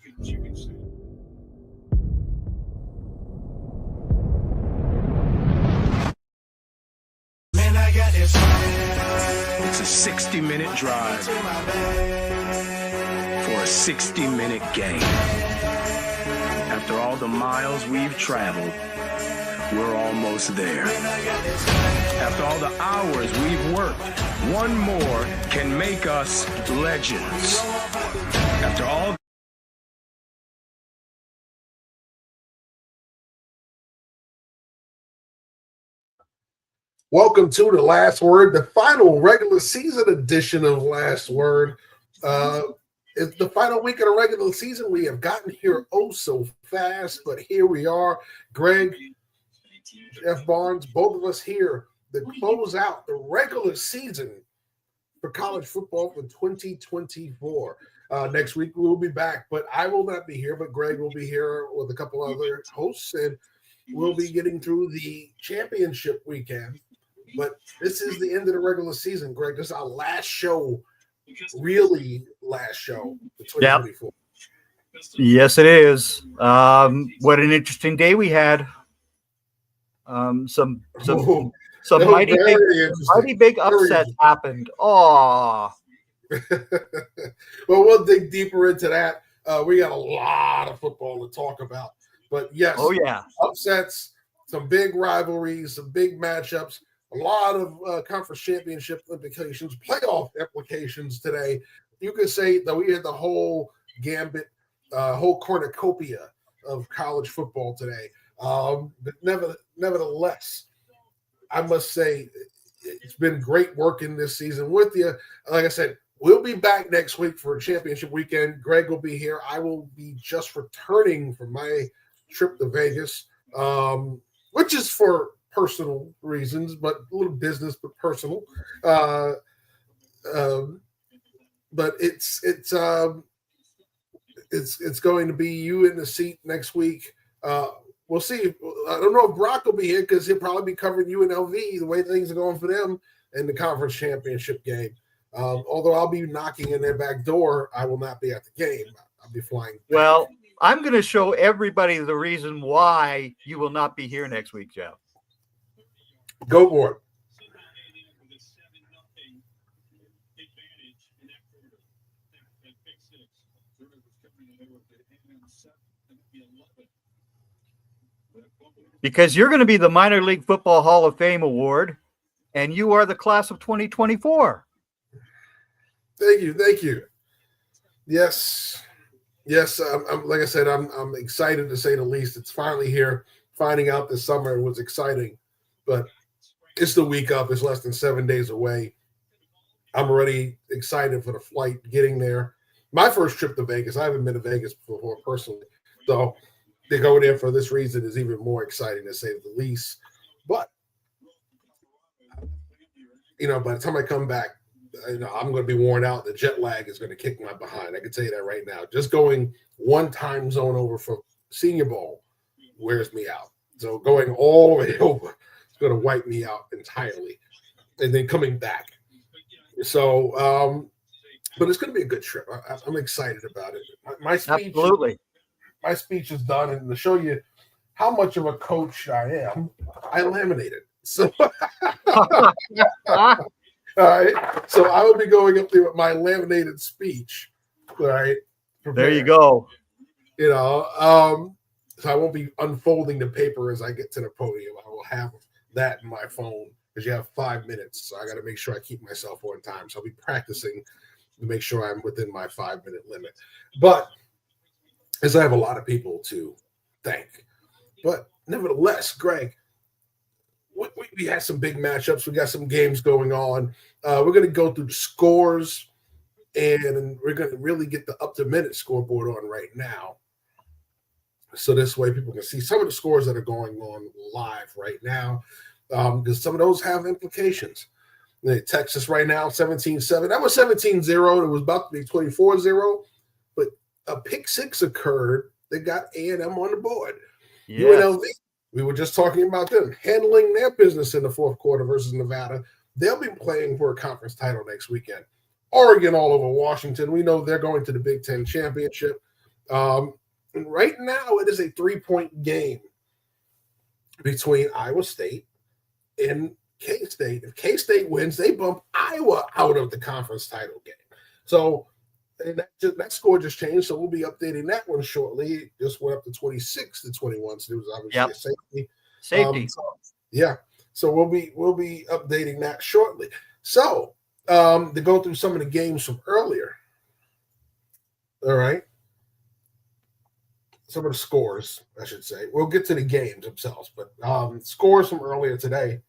It's a 60-minute drive for a 60-minute game. After all the miles we've traveled, we're almost there. After all the hours we've worked, one more can make us legends. After all. Welcome to The Last Word, the final regular season edition of Last Word. It's the final week of the regular season. We have gotten here oh so fast, but here we are. Greg, Jeff Barnes, both of us here to close out the regular season for college football for 2024. Next week we'll be back, but I will not be here, but Greg will be here with a couple other hosts, and we'll be getting through the championship weekend. But this is the end of the regular season, Greg. This is our last show, really last show for 2024. Yep. Yes, it is. What an interesting day we had. Some mighty big upsets happened. Oh. Well, we'll dig deeper into that. We got a lot of football to talk about. But yes, upsets, some big rivalries, some big matchups. A lot of conference championship implications, playoff implications today. You could say that we had the whole gambit, whole cornucopia of college football today. But nevertheless, I must say it's been great working this season with you. Like I said, we'll be back next week for a championship weekend. Greg will be here. I will be just returning from my trip to Vegas, which is for personal reasons, but a little business, but personal. But it's going to be you in the seat next week. We'll see. I don't know if Brock will be here because he'll probably be covering UNLV the way things are going for them in the conference championship game. Although I'll be knocking in their back door, I will not be at the game. I'll be flying back. Well, I'm going to show everybody the reason why you will not be here next week, Jeff. Go for it. Because you're going to be the Minor League Football Hall of Fame award, and you are the class of 2024. Thank you. Yes. I'm like I said, I'm excited to say the least. It's finally here. Finding out this summer was exciting, but it's the week up. It's less than 7 days away. I'm already excited for the flight, getting there. My first trip to Vegas. I haven't been to Vegas before personally, so to go there for this reason is even more exciting, to say the least. But by the time I come back, I'm going to be worn out. The jet lag is going to kick my behind. I can tell you that right now. Just going one time zone over for Senior Bowl wears me out. So going all the way over, it's going to wipe me out entirely. And then coming back. So, but it's going to be a good trip. I'm excited about it. My speech, absolutely. My speech is done, and to show you how much of a coach I am, I laminated. So, all right. So I will be going up there with my laminated speech. All right. Prepared. There you go. So I won't be unfolding the paper as I get to the podium. I will have that in my phone because you have 5 minutes. So I got to make sure I keep myself on time. So I'll be practicing to make sure I'm within my 5-minute limit. But as I have a lot of people to thank. But nevertheless, Greg, we had some big matchups. We got some games going on. We're going to go through the scores, and we're going to really get the up-to-minute scoreboard on right now. So this way people can see some of the scores that are going on live right now, because some of those have implications. Texas right now, 17-7. That was 17-0. It was about to be 24-0, but a pick six occurred that got A&M on the board. Yes. UNLV, we were just talking about them handling their business in the fourth quarter versus Nevada. They'll be playing for a conference title next weekend. Oregon all over Washington. We know they're going to the Big Ten championship. And right now, it is a 3-point game between Iowa State and K-State. If K-State wins, they bump Iowa out of the conference title game. So and that score just changed, so we'll be updating that one shortly. It just went up to 26-21, so it was obviously a safety. Safety. So we'll be updating that shortly. So to go through some of the games from earlier. All right. Some of the scores, I should say. We'll get to the games themselves, but scores from earlier today.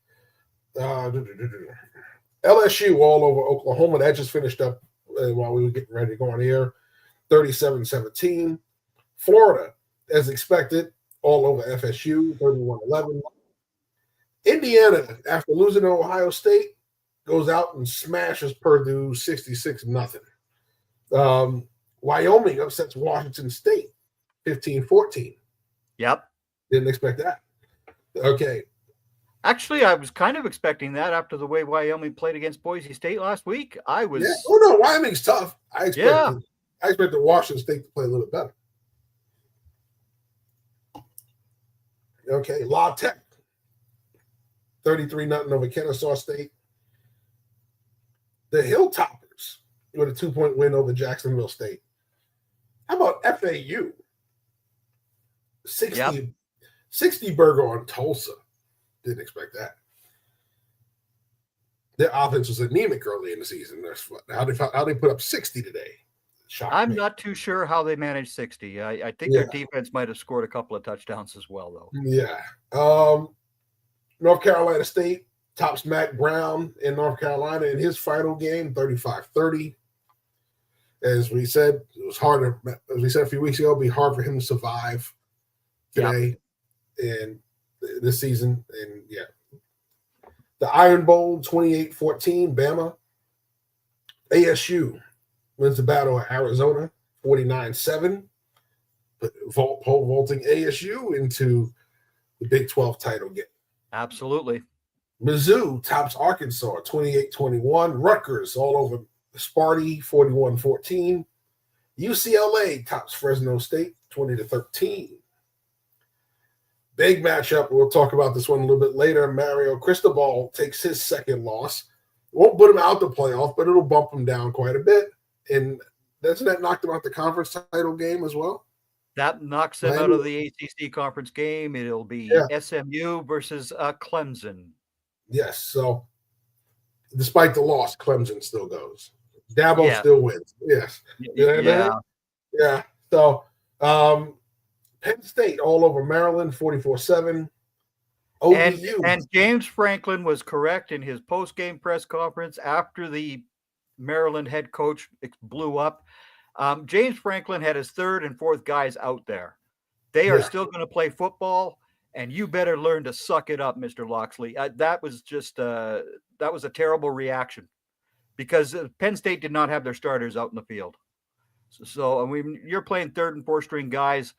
LSU all over Oklahoma. That just finished up while we were getting ready to go on here. 37-17. Florida, as expected, all over FSU, 31-11. Indiana, after losing to Ohio State, goes out and smashes Purdue 66-0. Wyoming upsets Washington State 15-14. Yep. Didn't expect that. Okay. Actually, I was kind of expecting that after the way Wyoming played against Boise State last week. I was. Yeah. Oh no, Wyoming's tough. I expected Washington State to play a little bit better. Okay, La Tech, 33-0 over Kennesaw State. The Hilltoppers with a 2-point win over Jacksonville State. How about FAU? 60 burger on Tulsa. Didn't expect that. Their offense was anemic early in the season. How they put up 60 today. I'm not too sure how they managed 60. I think their defense might have scored a couple of touchdowns as well, though. Yeah. North Carolina State tops Mac Brown in North Carolina in his final game, 35-30. As we said, it was hard. As we said a few weeks ago, it'd be hard for him to survive today and this season. And the Iron Bowl, 28-14, Bama. ASU wins the battle at Arizona, 49-7. Pole vaulting ASU into the Big 12 title game. Absolutely. Mizzou tops Arkansas, 28-21. Rutgers all over Sparty, 41-14. UCLA tops Fresno State, 20-13. Big matchup. We'll talk about this one a little bit later. Mario Cristobal takes his second loss. Won't put him out the playoff, but it'll bump him down quite a bit. And doesn't that knock them out the conference title game as well? That knocks them out of the ACC conference game. It'll be SMU versus Clemson. Yes. So despite the loss, Clemson still goes. Dabo still wins. Yes. Yeah. So Penn State all over Maryland, 44-7. ODU. And James Franklin was correct in his post-game press conference after the Maryland head coach blew up. James Franklin had his third and fourth guys out there. They are still going to play football, and you better learn to suck it up, Mr. Loxley. That was a terrible reaction because Penn State did not have their starters out in the field. So I mean, you're playing third and fourth string guys,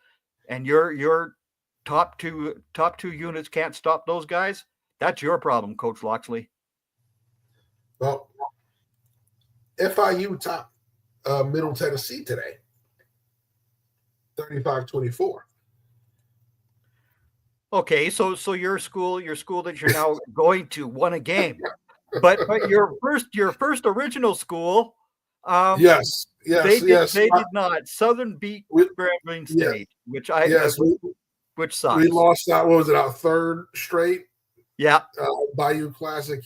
and your top two units can't stop those guys. That's your problem, Coach Loxley. Well, FIU top Middle Tennessee today, 35-24. Okay, so your school that you're now going to won a game, but your first original school, they did not. Southern beat Grambling State, which sucks. We lost that. What was it? Our third straight. Yeah. Bayou Classic.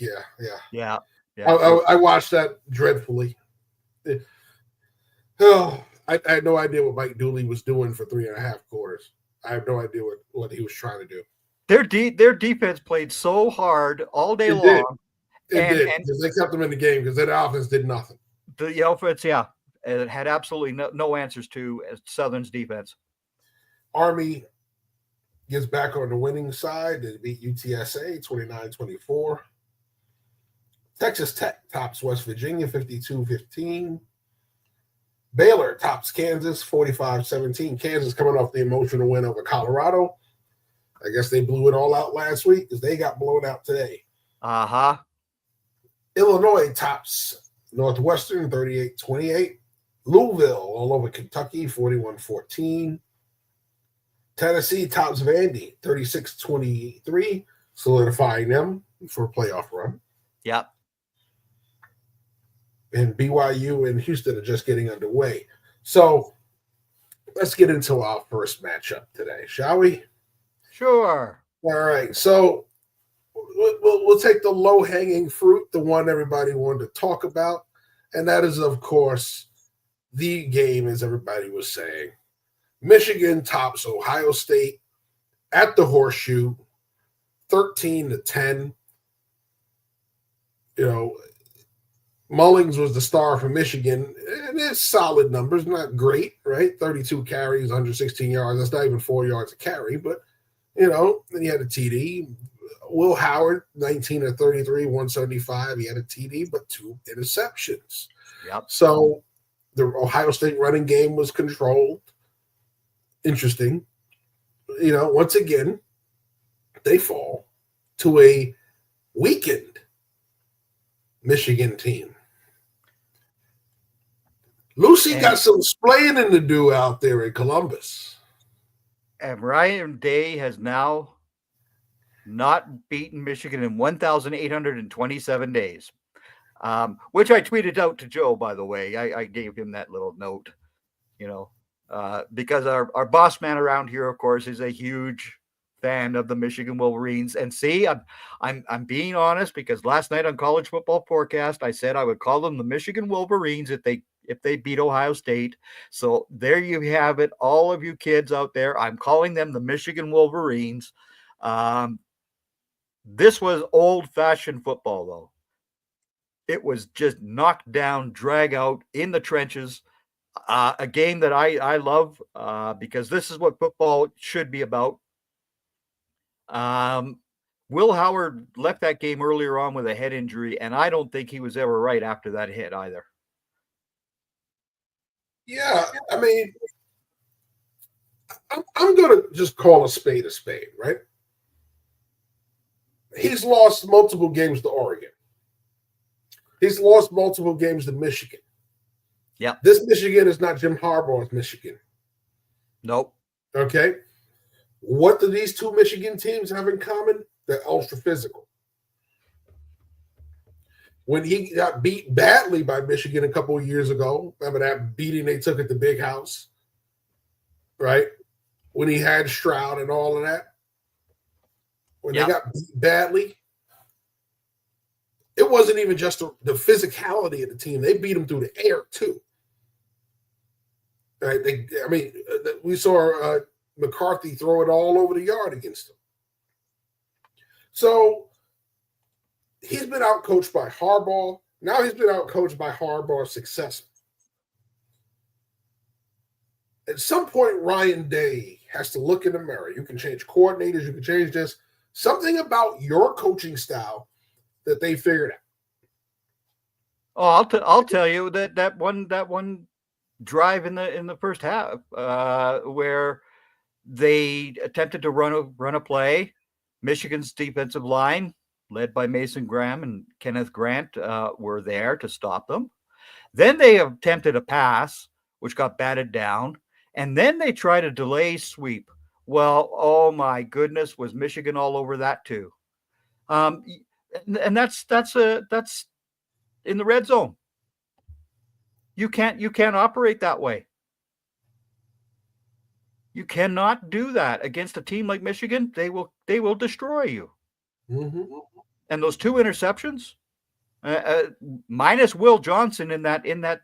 Yeah. I watched that dreadfully. I had no idea what Mike Dooley was doing for 3.5 quarters. I have no idea what he was trying to do. Their defense played so hard all day long. It did because they kept them in the game because their offense did nothing. The offense, it had absolutely no answers to Southern's defense. Army gets back on the winning side. They beat UTSA 29-24. Texas Tech tops West Virginia 52-15. Baylor tops Kansas 45-17. Kansas coming off the emotional win over Colorado. I guess they blew it all out last week because they got blown out today. Uh-huh. Illinois tops Northwestern 38-28. Louisville all over Kentucky, 41-14. Tennessee tops Vandy, 36-23, solidifying them for a playoff run. Yep. And BYU and Houston are just getting underway. So let's get into our first matchup today, shall we? Sure. All right. So we'll take the low-hanging fruit, the one everybody wanted to talk about, and that is, of course, the game, as everybody was saying. Michigan tops Ohio State at the Horseshoe, 13-10. You know, Mullings was the star for Michigan, and it's solid numbers, not great, right? 32 carries, 116 yards. That's not even 4 yards a carry, but, you know, then he had a TD. Will Howard, 19-33, 175. He had a TD, but 2 interceptions. Yep. So the Ohio State running game was controlled. Interesting. You know, once again, they fall to a weakened Michigan team. Lucy got some explaining to do out there in Columbus. And Ryan Day has now not beaten Michigan in 1,827 days, which I tweeted out to Joe, by the way. I gave him that little note, you know, because our boss man around here, of course, is a huge fan of the Michigan Wolverines. And see, I'm being honest, because last night on College Football Forecast, I said I would call them the Michigan Wolverines if they beat Ohio State. So there you have it, all of you kids out there. I'm calling them the Michigan Wolverines. This was old-fashioned football, though. It was just knocked down, drag out in the trenches. A game that I love because this is what football should be about. Will Howard left that game earlier on with a head injury, and I don't think he was ever right after that hit either. Yeah, I mean, I'm going to just call a spade, right? He's lost multiple games to Oregon. He's lost multiple games to Michigan. Yeah. This Michigan is not Jim Harbaugh's Michigan. Nope. Okay. What do these two Michigan teams have in common? They're ultra physical. When he got beat badly by Michigan a couple of years ago, remember that beating they took at the Big House, right? When he had Stroud and all of that. When they got beat badly, it wasn't even just the physicality of the team. They beat them through the air too. Right? We saw McCarthy throw it all over the yard against them. So he's been outcoached by Harbaugh. Now he's been outcoached by Harbaugh's successor. At some point, Ryan Day has to look in the mirror. You can change coordinators. You can change this. Something about your coaching style that they figured out. Oh, I'll tell you that one drive in the first half where they attempted to run a play. Michigan's defensive line, led by Mason Graham and Kenneth Grant, were there to stop them. Then they attempted a pass, which got batted down, and then they tried a delay sweep. Well, oh my goodness, was Michigan all over that too? And that's in the red zone. You can't operate that way. You cannot do that against a team like Michigan. They will destroy you. Mm-hmm. And those 2 interceptions, minus Will Johnson in that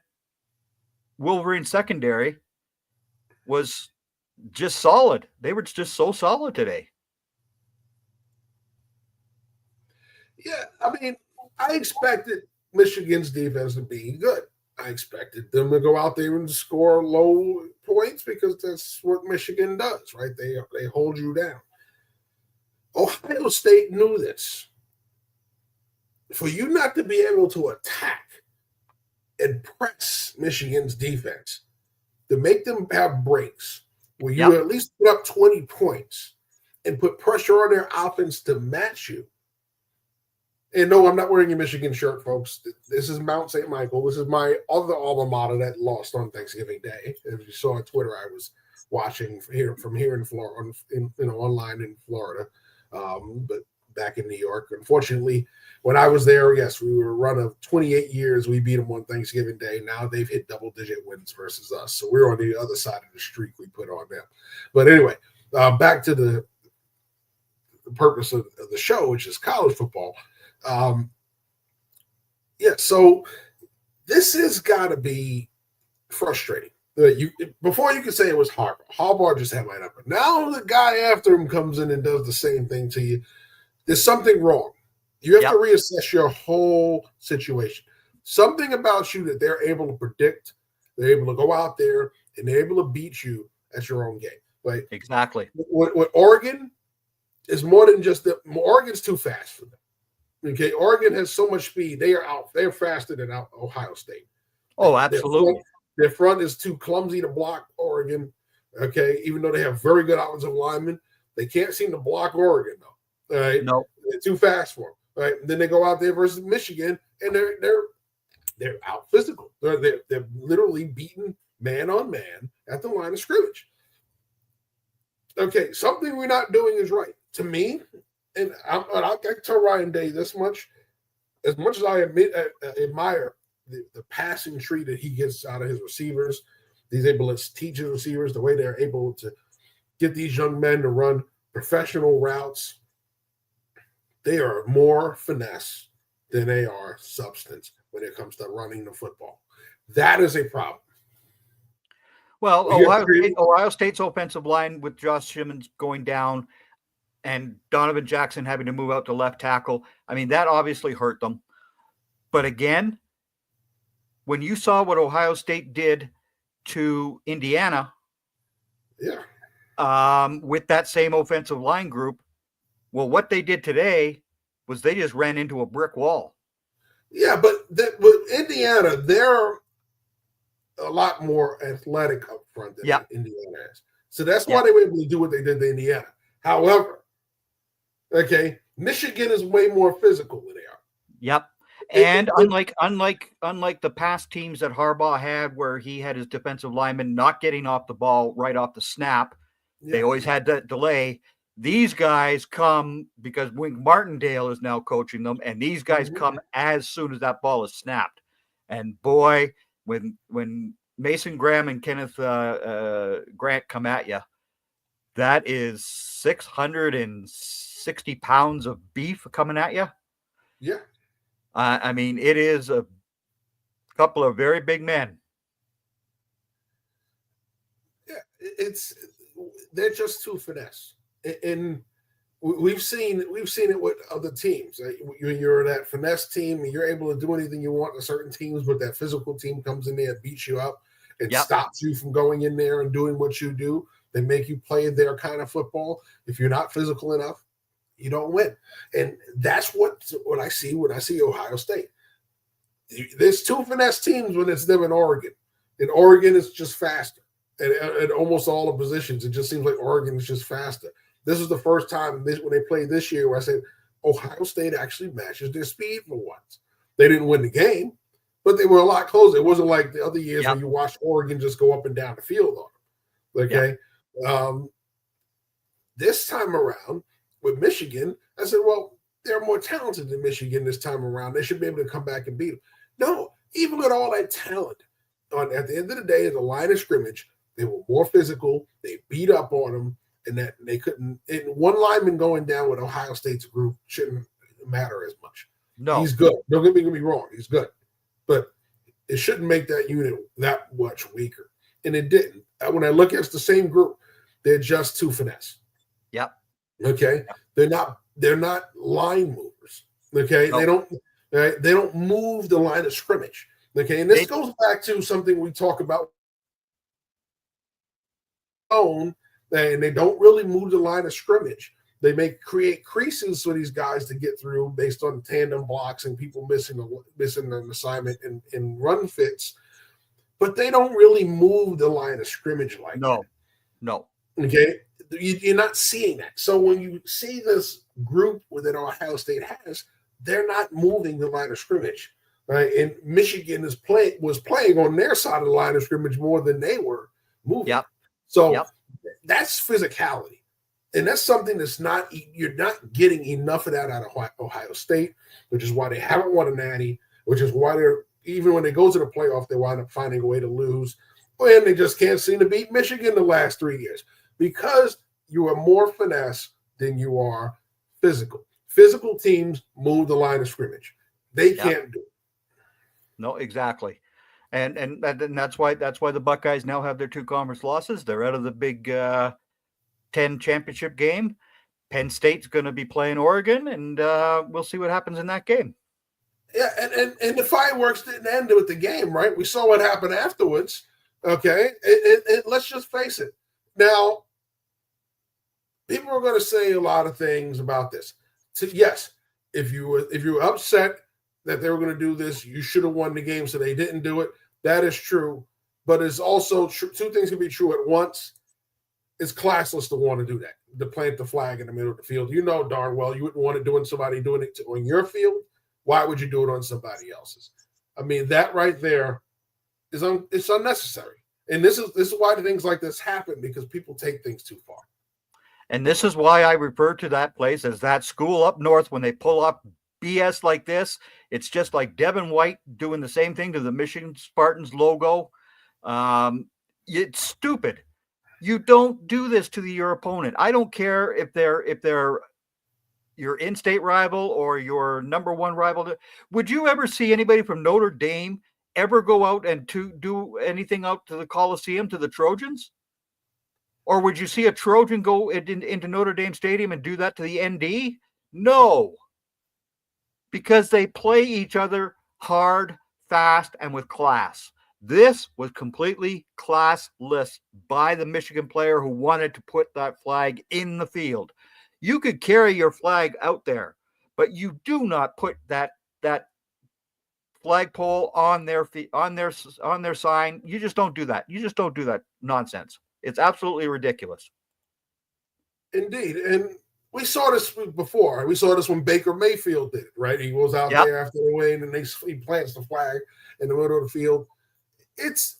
Wolverine secondary, was just solid. They were just so solid today. Yeah, I mean, I expected Michigan's defense to be good. I expected them to go out there and score low points because that's what Michigan does, right? They hold you down. Ohio State knew this. For you not to be able to attack and press Michigan's defense, to make them have breaks where you at least put up 20 points and put pressure on their offense to match you, And no, I'm not wearing a Michigan shirt, folks. This is Mount St. Michael. This is my other alma mater that lost on Thanksgiving Day. If you saw on Twitter, I was watching from here in Florida, online in Florida, but back in New York. Unfortunately, when I was there, yes, we were a run of 28 years. We beat them on Thanksgiving Day. Now they've hit double-digit wins versus us. So we're on the other side of the streak we put on them. But anyway, back to the purpose of the show, which is college football. So this has got to be frustrating. Before you could say it was Harbaugh. Harbaugh just had my number. Now the guy after him comes in and does the same thing to you. There's something wrong. You have to reassess your whole situation. Something about you that they're able to predict. They're able to go out there and they're able to beat you at your own game. Right? Exactly. What Oregon is more than just that. Oregon's too fast for them. Okay, Oregon has so much speed. They are out. They're faster than Ohio State. Oh, absolutely. Their front is too clumsy to block Oregon. Okay, even though they have very good offensive linemen, they can't seem to block Oregon though. All right, no, they're too fast for them. All right, and then they go out there versus Michigan, and they're out physical. They're literally beaten man on man at the line of scrimmage. Okay, something we're not doing is right to me. And I can tell Ryan Day this much. As much as I admire the passing tree that he gets out of his receivers, he's able to teach his receivers the way they're able to get these young men to run professional routes. They are more finesse than they are substance when it comes to running the football. That is a problem. Well, Ohio State's offensive line with Josh Simmons going down and Donovan Jackson having to move out to left tackle, I mean, that obviously hurt them. But again, when you saw what Ohio State did to Indiana, with that same offensive line group, well, what they did today was they just ran into a brick wall. Yeah, but with Indiana, they're a lot more athletic up front than Indiana is. So that's why they were able to do what they did to Indiana. However, Michigan is way more physical than they are. Yep. And unlike the past teams that Harbaugh had, where he had his defensive linemen not getting off the ball right off the snap, they always had that delay. These guys come because Wink Martindale is now coaching them, and these guys come as soon as that ball is snapped. And boy, when Mason Graham and Kenneth Grant come at you, that is 660 pounds of beef coming at you. Yeah. I mean, it is a couple of very big men. Yeah, they're just too finesse. And we've seen it with other teams. You're that finesse team, and you're able to do anything you want to certain teams, but that physical team comes in there and beats you up and stops you from going in there and doing what you do. They make you play their kind of football. If you're not physical enough, you don't win. And that's what I see when I see Ohio State. There's two finesse teams when it's them in Oregon. And Oregon is just faster. And at almost all the positions, it just seems like Oregon is just faster. This is the first time when they played this year where I said Ohio State actually matches their speed for once. They didn't win the game, but they were a lot closer. It wasn't like the other years when you watched Oregon just go up and down the field on them. Okay. This time around with Michigan, I said, well, they're more talented than Michigan this time around. They should be able to come back and beat them. No, even with all that talent, at the end of the day, at the line of scrimmage, they were more physical. They beat up on them, and that they couldn't. And one lineman going down with Ohio State's group shouldn't matter as much. No, he's good. Don't get me wrong, he's good, but it shouldn't make that unit that much weaker. And it didn't. When I look at the same group, they're just too finesse. Yep. Okay. They're not line movers. Okay. Nope. They don't move the line of scrimmage. Okay. And this goes back to something we talk about. And they don't really move the line of scrimmage. They create creases for these guys to get through based on tandem blocks and people missing an assignment and run fits. But they don't really move the line of scrimmage like that. No. Okay. You're not seeing that. So when you see this group that Ohio State has, they're not moving the line of scrimmage, right? And Michigan was playing on their side of the line of scrimmage more than they were moving. Yep. So Yep. that's physicality. And that's something you're not getting enough of that out of Ohio State, which is why they haven't won a natty, which is why even when they go to the playoff, they wind up finding a way to lose. And they just can't seem to beat Michigan the last 3 years because you are more finesse than you are physical. Physical teams move the line of scrimmage. They can't do it. No, exactly. And that's why the Buckeyes now have their 2 conference losses. They're out of the Big 10 championship game. Penn State's going to be playing Oregon, and we'll see what happens in that game. Yeah, and the fireworks didn't end with the game, right? We saw what happened afterwards. Okay, let's just face it. Now, people are going to say a lot of things about this. So yes, if you were upset that they were going to do this, you should have won the game, so they didn't do it. That is true, but it's also true. 2 things can be true at once. It's classless to want to do that, to plant the flag in the middle of the field. You know darn well you wouldn't want to somebody doing it on your field. Why would you do it on somebody else's? I mean, that right there it's unnecessary. And this is why things like this happen, because people take things too far. And this is why I refer to that place as that school up north when they pull up BS like this. It's just like Devin White doing the same thing to the Michigan Spartans logo. It's stupid. You don't do this to your opponent. I don't care if they're your in-state rival or your number 1 rival. Would you ever see anybody from Notre Dame ever go out and to do anything out to the Coliseum to the Trojans? Or would you see a Trojan go into Notre Dame Stadium and do that to the ND? No. Because they play each other hard, fast, and with class. This was completely classless by the Michigan player who wanted to put that flag in the field. You could carry your flag out there, but you do not put that flagpole on their sign. You just don't do that. You just don't do that nonsense. It's absolutely ridiculous. Indeed. And we saw this before. We saw this when Baker Mayfield did it, right? He goes out there after the win and he plants the flag in the middle of the field. It's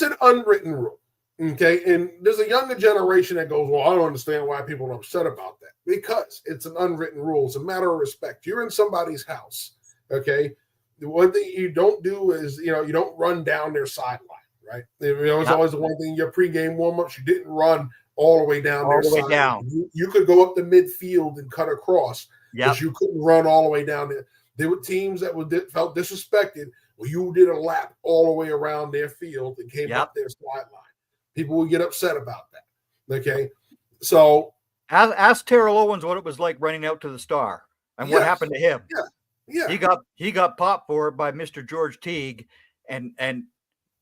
an unwritten rule, okay? And there's a younger generation that goes, well, I don't understand why people are upset about that. Because it's an unwritten rule. It's a matter of respect. You're in somebody's house, okay? The one thing you don't do is, you don't run down their sideline, right? It's always the one thing in your pregame warm-ups, you didn't run all the way down their sideline. Down. You could go up the midfield and cut across, but you couldn't run all the way down there. There were teams that felt disrespected. Well, you did a lap all the way around their field and came up their sideline. People would get upset about that. Okay, so ask Terrell Owens what it was like running out to the Star and what happened to him. Yeah, he got popped for it by Mr. George Teague, and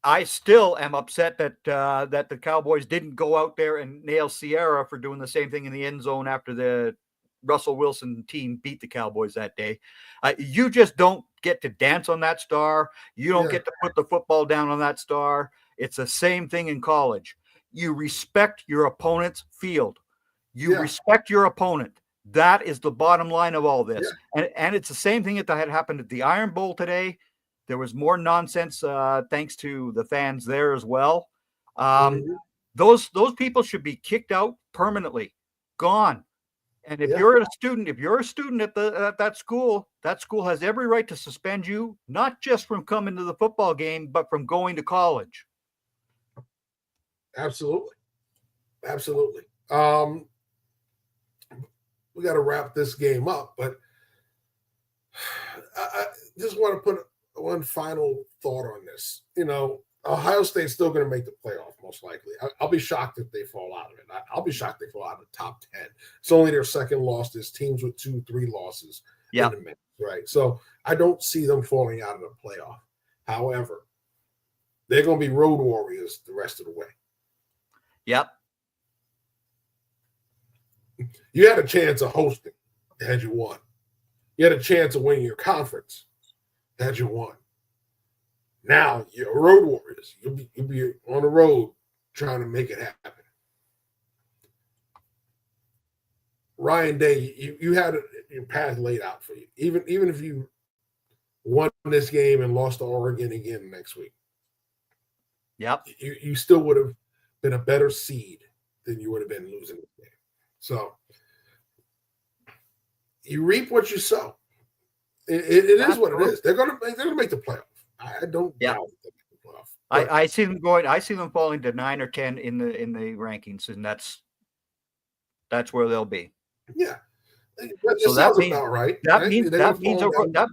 I still am upset that the Cowboys didn't go out there and nail Sierra for doing the same thing in the end zone after the Russell Wilson team beat the Cowboys that day. You just don't get to dance on that Star. You don't get to put the football down on that Star. It's the same thing in college. You respect your opponent's field. You respect your opponent. That is the bottom line of all this. And it's the same thing that had happened at the Iron Bowl today. There was more nonsense thanks to the fans there as well. Those people should be kicked out permanently, gone. And if you're a student at that school has every right to suspend you, not just from coming to the football game, but from going to college. Absolutely. We got to wrap this game up, but I just want to put one final thought on this. Ohio State's still going to make the playoff, most likely. I'll be shocked if they fall out of it. I'll be shocked if they fall out of the top 10. It's only their second loss. There's teams with 2-3 losses in the mix, right? So I don't see them falling out of the playoff. However, they're going to be road warriors the rest of the way. Yep. You had a chance of hosting had you won. You had a chance of winning your conference had you won. Now you're road warriors. You'll be on the road trying to make it happen. Ryan Day, you had your path laid out for you. Even if you won this game and lost to Oregon again next week, you still would have been a better seed than you would have been losing this game. So you reap what you sow. It is what it is. They're gonna make the playoff. I don't doubt they make the playoff. I see them going. I see them falling to 9 or 10 in the rankings, and that's where they'll be. Yeah. So that means about right. That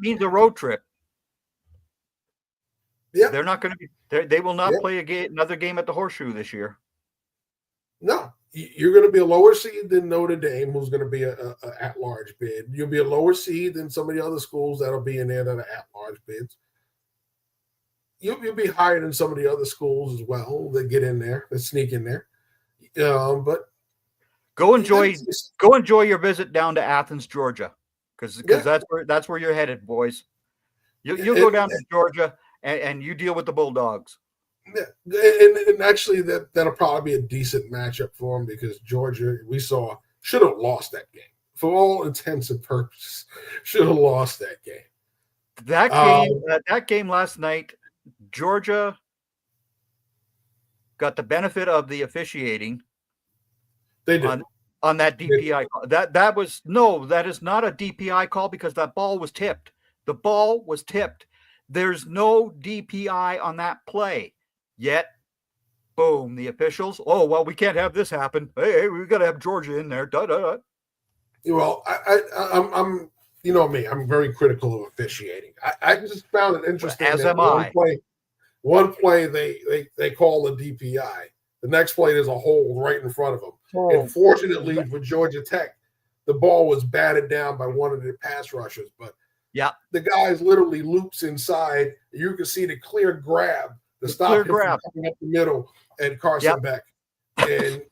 means a road trip. Yeah, they're not going to be. They will not play another game at the Horseshoe this year. No, you're going to be a lower seed than Notre Dame, who's going to be a at-large bid. You'll be a lower seed than some of the other schools that'll be in there that are at-large bids. You'll be higher than some of the other schools as well that get in there, that sneak in there. But go enjoy your visit down to Athens, Georgia, because that's where you're headed, boys. You'll go down to Georgia and you deal with the Bulldogs. Yeah, and actually that'll probably be a decent matchup for them because Georgia, we saw, should have lost that game for all intents and purposes. Should have lost that game. That game last night, Georgia got the benefit of the officiating. They did. On that DPI call. That is not a DPI call because that ball was tipped. The ball was tipped. There's no DPI on that play. Yet, boom, the officials, we can't have this happen. Hey, we got to have Georgia in there. Well, I'm you know me, I'm very critical of officiating. I just found it interesting. As am I. One play they call a DPI. The next play there's a hold right in front of them. And fortunately for Georgia Tech, the ball was batted down by one of the pass rushers. But the guys literally loops inside. You can see the clear grab. The stop him from coming up the middle and Carson Beck. And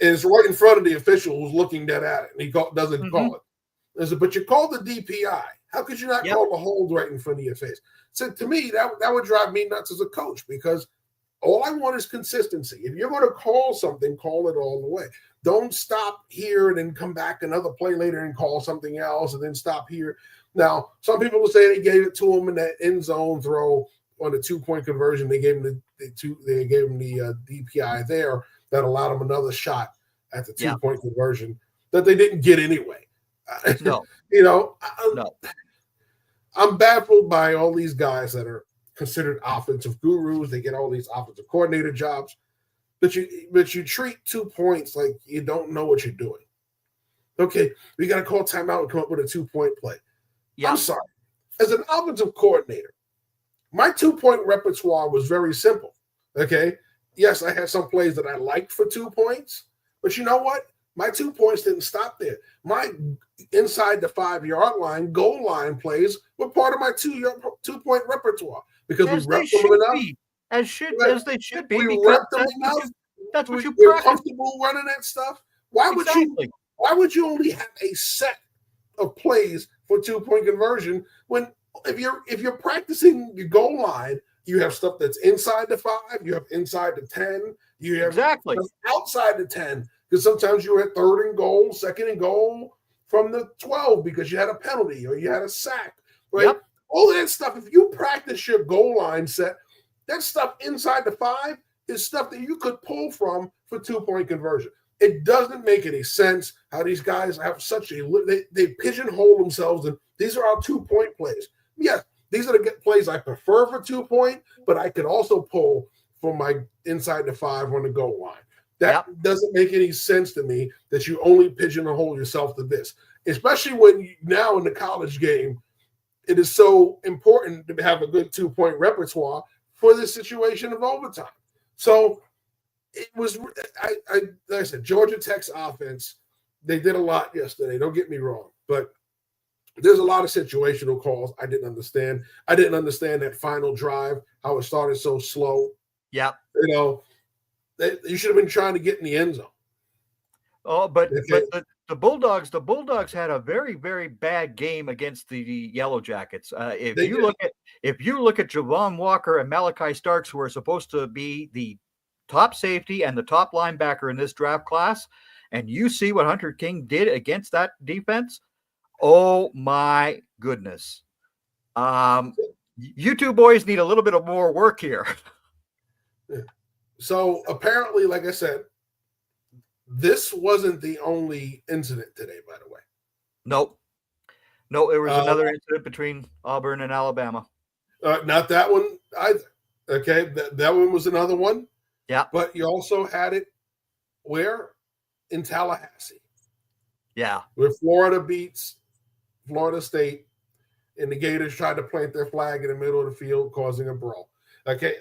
it's right in front of the official who's looking dead at it. And he doesn't call it. I said, but you called the DPI. How could you not call the hold right in front of your face? So to me, that would drive me nuts as a coach because all I want is consistency. If you're going to call something, call it all the way. Don't stop here and then come back another play later and call something else and then stop here. Now, some people will say they gave it to him in that end zone throw on the 2-point conversion. They gave him the DPI there that allowed him another shot at the 2-point conversion that they didn't get anyway. No. I'm baffled by all these guys that are considered offensive gurus. They get all these offensive coordinator jobs, but you treat 2 points like you don't know what you're doing. Okay, we got to call timeout and come up with a 2-point play. I'm sorry. As an offensive coordinator, my 2-point repertoire was very simple. Okay, yes, I had some plays that I liked for 2 points, but you know what? My 2 points didn't stop there. My inside the 5-yard line, goal line plays were part of my 2-point repertoire because we repped them enough. As they should be. We repped them enough. That's what you we're practice. Comfortable running that stuff. Why would you only have a set of plays for 2-point conversion when if you're practicing your goal line, you have stuff that's inside the 5, you have inside the 10, you have outside the 10. Because sometimes you're at 3rd and goal, 2nd and goal from the 12 because you had a penalty or you had a sack. Right? All that stuff, if you practice your goal line set, that stuff inside the 5 is stuff that you could pull from for 2-point conversion. It doesn't make any sense how these guys have such they pigeonhole themselves and these are our 2-point plays. Yes, these are the plays I prefer for 2-point, but I could also pull from my inside the 5 on the goal line. That doesn't make any sense to me that you only pigeonhole yourself to this, especially when now in the college game, it is so important to have a good 2-point repertoire for this situation of overtime. So it was, like I said, Georgia Tech's offense, they did a lot yesterday. Don't get me wrong, but there's a lot of situational calls I didn't understand. I didn't understand that final drive, how it started so slow. You should have been trying to get in the end zone. But the Bulldogs had a very, very bad game against the Yellow Jackets. If you look at Javon Walker and Malachi Starks, who are supposed to be the top safety and the top linebacker in this draft class, and you see what Hunter King did against that defense, Oh my goodness. You two boys need a little bit of more work here. So apparently, like I said, this wasn't the only incident today, by the way. Nope. No, it was another incident between Auburn and Alabama. Not that one either. Okay, that one was another one. Yeah. But you also had it where? In Tallahassee. Yeah. Where Florida beats Florida State, and the Gators tried to plant their flag in the middle of the field, causing a brawl. Okay.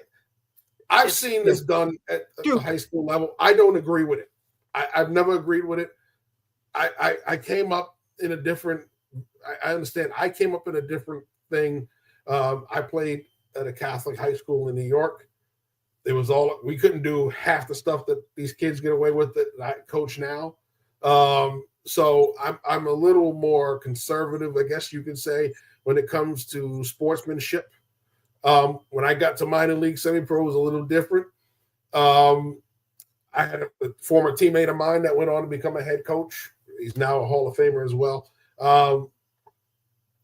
I've seen this done at the high school level. I don't agree with it. I've never agreed with it. I came up in a different – I understand. I came up in a different thing. I played at a Catholic high school in New York. It was all – we couldn't do half the stuff that these kids get away with that I coach now. So I'm a little more conservative, I guess you could say, when it comes to sportsmanship. When I got to minor league semi-pro, it was a little different. I had a former teammate of mine that went on to become a head coach. He's now a Hall of Famer as well,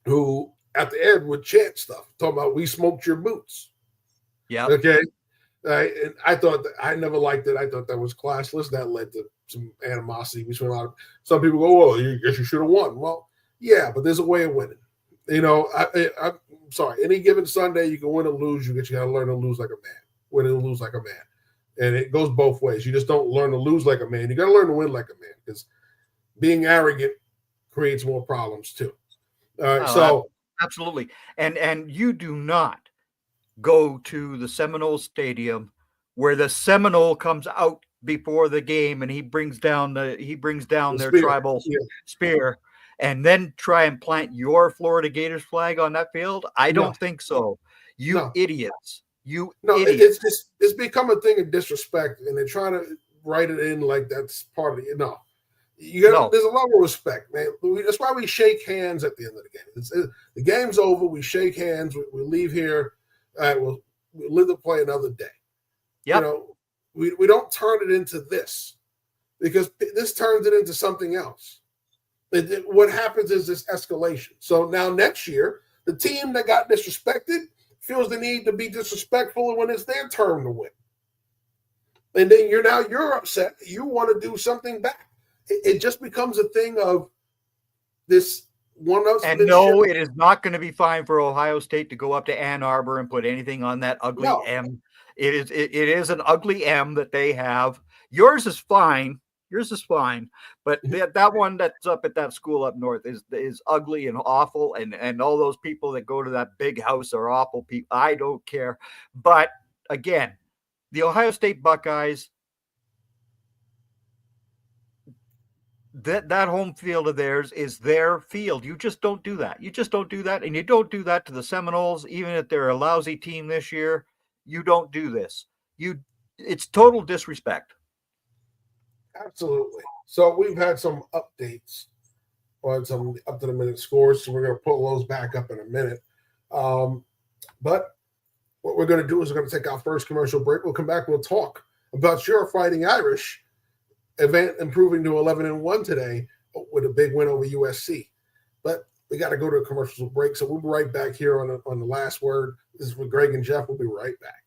who at the end would chant stuff, talking about "we smoked your boots." Yeah. Okay. And I thought that I never liked it. I thought that was classless. That led to some animosity between a lot of some people. Go, well, you guess you should have won. Well, yeah, but there's a way of winning. You know, I'm sorry. Any given Sunday, you can win or lose. You got to learn to lose like a man. Win and lose like a man. And it goes both ways. You just don't learn to lose like a man. You got to learn to win like a man, because being arrogant creates more problems too. All right, so absolutely. And you do not go to the Seminole Stadium where the Seminole comes out before the game and he brings down their spear. Tribal spear, and then try and plant your Florida Gators flag on that field. I don't think so. You idiots. Idiots. It's become a thing of disrespect, and they're trying to write it in like that's part of it. No. There's a level of respect, man. That's why we shake hands at the end of the game. The game's over. We shake hands. We leave here. We'll live to play another day. Yep. You know, we don't turn it into this, because this turns it into something else. What happens is this escalation. So now next year, the team that got disrespected feels the need to be disrespectful when it's their turn to win. And then you're upset. You want to do something back. It just becomes a thing of this one-upsmanship. And no, it is not going to be fine for Ohio State to go up to Ann Arbor and put anything on that ugly M. It is an ugly M that they have. Yours is fine. But that one that's up at that school up north is ugly and awful, and all those people that go to that big house are awful people. I don't care. But again, the Ohio State Buckeyes, that home field of theirs is their field. You just don't do that. And you don't do that to the Seminoles, even if they're a lousy team this year. You don't do this. It's total disrespect. Absolutely. So we've had some updates on some up-to-the-minute scores, so we're going to pull those back up in a minute. But what we're going to do is we're going to take our first commercial break. We'll come back. We'll talk about your Fighting Irish event improving to 11-1 today with a big win over USC. But we got to go to a commercial break, so we'll be right back here on the last word. This is with Greg and Jeff. We'll be right back.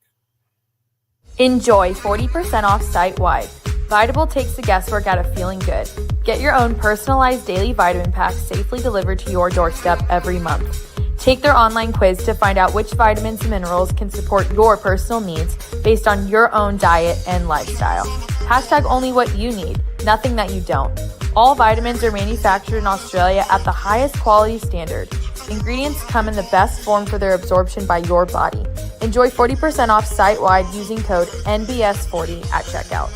Enjoy 40% off site-wide. Vitable takes the guesswork out of feeling good. Get your own personalized daily vitamin pack safely delivered to your doorstep every month. Take their online quiz to find out which vitamins and minerals can support your personal needs based on your own diet and lifestyle. Hashtag only what you need, nothing that you don't. All vitamins are manufactured in Australia at the highest quality standard. Ingredients come in the best form for their absorption by your body. Enjoy 40% off site-wide using code NBS40 at checkout.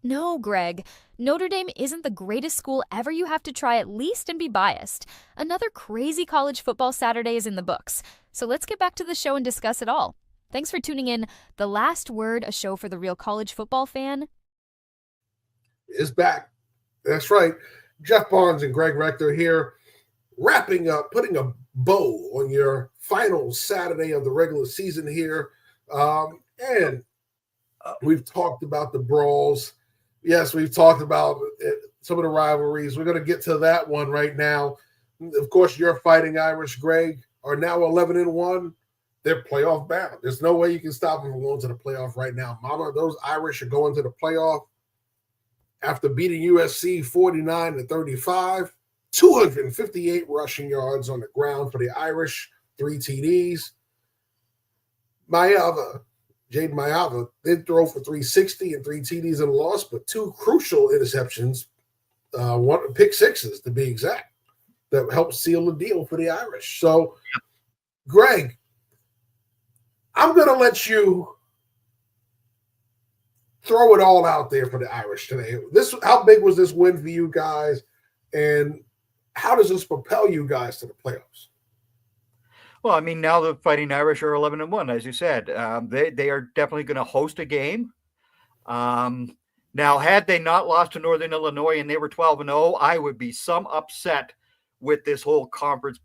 No, Greg. Notre Dame isn't the greatest school ever. You have to try at least and be biased. Another crazy college football Saturday is in the books. So let's get back to the show and discuss it all. Thanks for tuning in. The Last Word, a show for the real college football fan, is back. That's right. Jeff Barnes and Greg Rector here, wrapping up, putting a bow on your final Saturday of the regular season here. And we've talked about the brawls. Yes, we've talked about some of the rivalries. We're going to get to that one right now. Of course, your Fighting Irish, Greg, are now 11-1. They're playoff bound. There's no way you can stop them from going to the playoff right now. Mama, those Irish are going to the playoff after beating USC 49-35. 258 rushing yards on the ground for the Irish, 3 TDs. Jaden Mayava did throw for 360 and 3 TDs in a loss, but 2 crucial interceptions, one pick sixes to be exact, that helped seal the deal for the Irish. So, Greg, I'm going to let you throw it all out there for the Irish today. How big was this win for you guys, and how does this propel you guys to the playoffs? Well, I mean, now the Fighting Irish are 11-1, as you said. They are definitely going to host a game. Now, had they not lost to Northern Illinois and they were 12-0, I would be some upset with this whole conference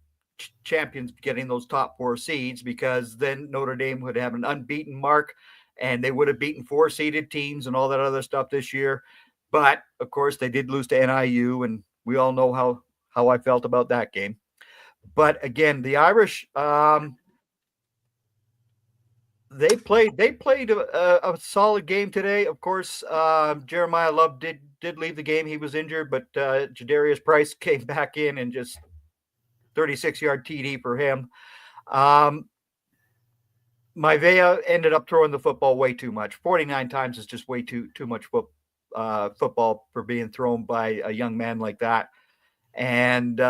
champions getting those top 4 seeds, because then Notre Dame would have an unbeaten mark and they would have beaten 4-seeded teams and all that other stuff this year. But, of course, they did lose to NIU, and we all know how I felt about that game. But again, the Irish, they played a solid game today. Of course, Jeremiah Love did leave the game. He was injured, but Jadarius Price came back in and just 36-yard TD for him. Maivea ended up throwing the football way too much. 49 times is just way too much football for being thrown by a young man like that. And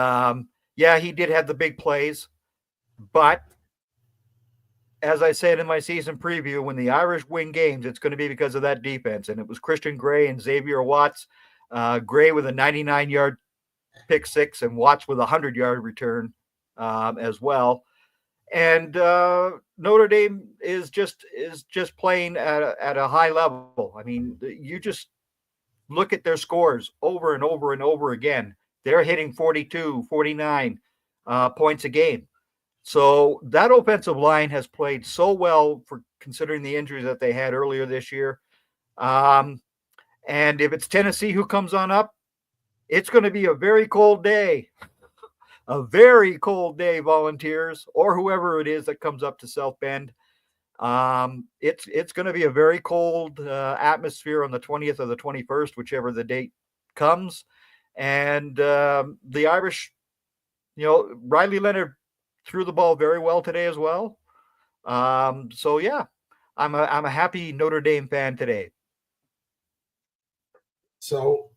yeah, he did have the big plays, but as I said in my season preview, when the Irish win games, it's going to be because of that defense. And it was Christian Gray and Xavier Watts. Gray with a 99-yard pick six and Watts with a 100-yard return as well. And Notre Dame is just playing at a high level. I mean, you just look at their scores over and over and over again. They're hitting 42, 49 points a game. So that offensive line has played so well for considering the injuries that they had earlier this year. And if it's Tennessee who comes on up, it's going to be a very cold day. A very cold day, Volunteers, or whoever it is that comes up to South Bend. It's going to be a very cold atmosphere on the 20th or the 21st, whichever the date comes. And the Irish, Riley Leonard threw the ball very well today as well. So yeah, I'm a happy Notre Dame fan today. So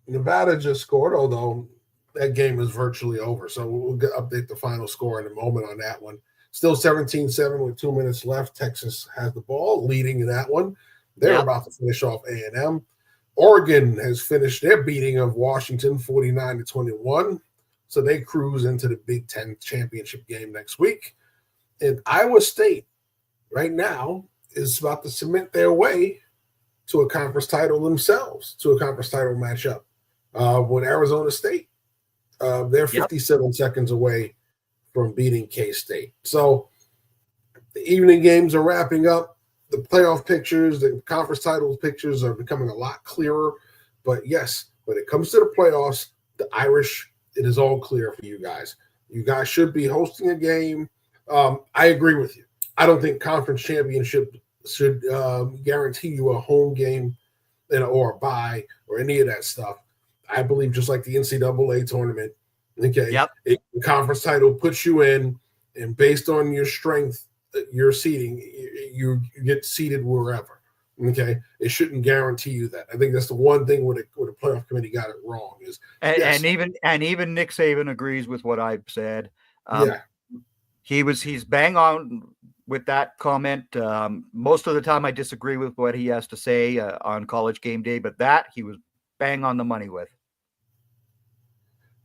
Nevada just scored, although that game is virtually over. So we'll update the final score in a moment on that one. Still 17-7 with 2 minutes left. Texas has the ball, leading in that one. They're about to finish off A&M. Oregon has finished their beating of Washington 49-21. So they cruise into the Big Ten championship game next week. And Iowa State right now is about to cement their way to a conference title themselves, to a conference title matchup with Arizona State. They're 57 seconds away from beating K-State. So the evening games are wrapping up. The playoff pictures, the conference title pictures are becoming a lot clearer. But yes, when it comes to the playoffs, the Irish, it is all clear for you guys. You guys should be hosting a game. I agree with you. I don't think conference championship should guarantee you a home game or a bye or any of that stuff. I believe just like the NCAA tournament, okay, the conference title puts you in, and based on your strength, your seeding, you get seeded wherever. Okay, it shouldn't guarantee you that. I think that's the one thing where the playoff committee got it wrong is, and even Nick Saban agrees with what I've said. He's bang on with that comment. Most of the time I disagree with what he has to say on College Game Day, but that he was bang on the money with.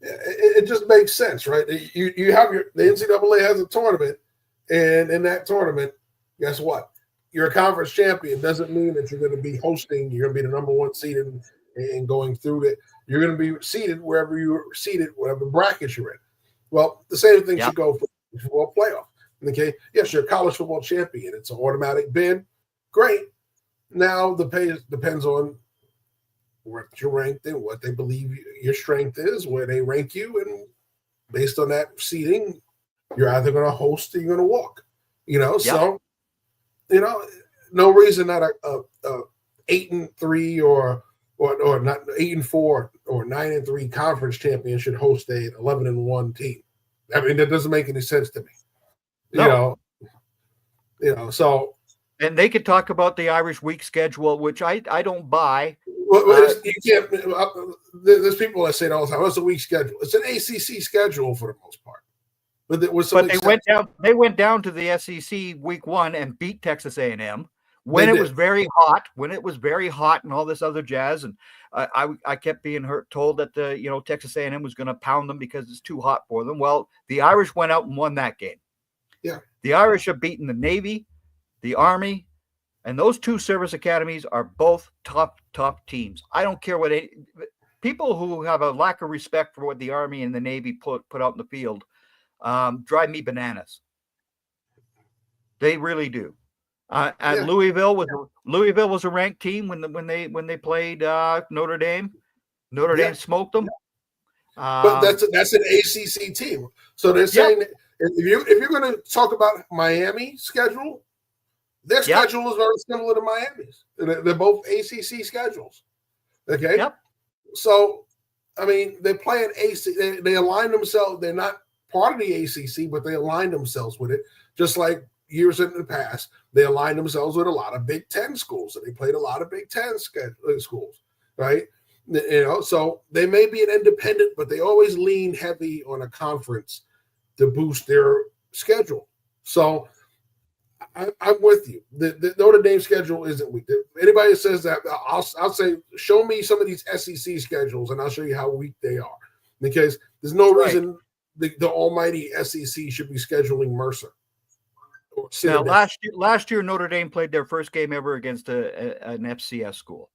It just makes sense, right? You have the NCAA has a tournament, and in that tournament, guess what? You're a conference champion doesn't mean that you're going to be hosting. You're going to be the number one seed and going through it. You're going to be seated wherever you're seated, whatever bracket you're in. Well, the same thing should go for a playoff. Okay, yes, you're a college football champion. It's an automatic bid. Great. Now the pay depends on what you're ranked in, what they believe your strength is, where they rank you, and based on that seating, you're either going to host or you're going to walk. So no reason that a 8-3 or not 8-4 or 9-3 conference champion should host a 11-1 team. I mean, that doesn't make any sense to me. No. So. And they could talk about the Irish week schedule, which I don't buy. Well, you can't. There's people that say it all the time. What's a week schedule? It's an ACC schedule for the most part. But they went down to the SEC week 1 and beat Texas A&M when it was very hot. When it was very hot and all this other jazz, and I kept being told that Texas A&M was going to pound them because it's too hot for them. Well, the Irish went out and won that game. Yeah, the Irish have beaten the Navy, the Army, and those two service academies are both top teams. I don't care what people who have a lack of respect for what the Army and the Navy put out in the field drive me bananas. They really do. Louisville was a ranked team when they played Notre Dame. Notre Dame smoked them. But that's an ACC team. So they're saying that if you're going to talk about Miami schedule, their schedule is very similar to Miami's. They're both ACC schedules. Okay. Yep. So, I mean, they're playing ACC. They align themselves. They're not part of the ACC, but they align themselves with it. Just like years in the past, they aligned themselves with a lot of Big Ten schools, and they played a lot of Big Ten schools, right? So they may be an independent, but they always lean heavy on a conference to boost their schedule. So I'm with you. The Notre Dame schedule isn't weak. Anybody that says that, I'll say, show me some of these SEC schedules, and I'll show you how weak they are. Because there's no reason the almighty SEC should be scheduling Mercer. Now, last year, Notre Dame played their first game ever against an FCS school.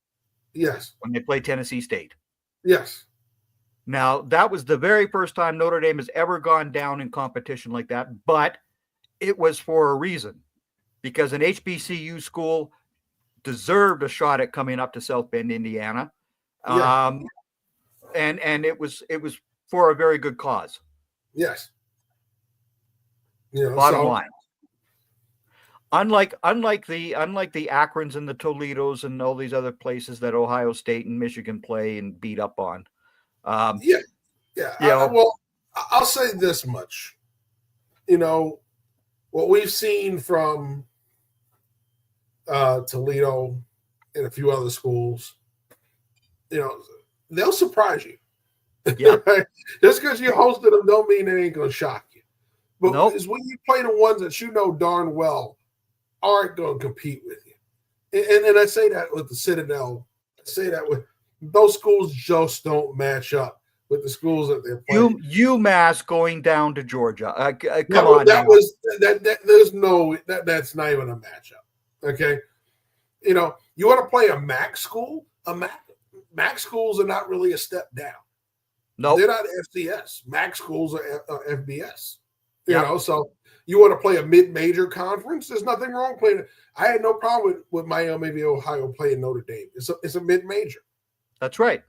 Yes. When they played Tennessee State. Yes. Now, that was the very first time Notre Dame has ever gone down in competition like that, but it was for a reason, because an HBCU school deserved a shot at coming up to South Bend, Indiana. And it was for a very good cause. Yes. Bottom line. Unlike the Akrons and the Toledos and all these other places that Ohio State and Michigan play and beat up on. Well, I'll say this much. What we've seen from Toledo and a few other schools, they'll surprise you. Yeah. Just because you hosted them don't mean it ain't going to shock you. But it's when you play the ones that darn well aren't going to compete with you. And I say that with the Citadel. I say that with those schools just don't match up with the schools that they're playing. UMass going down to Georgia. Come on. That's not even a matchup. Okay. You want to play a MAC school? MAC schools are not really a step down. No, they're not FCS. MAC schools are FBS. So you want to play a mid-major conference? There's nothing wrong playing it. I had no problem with Miami of Ohio playing Notre Dame. It's a mid-major. That's right.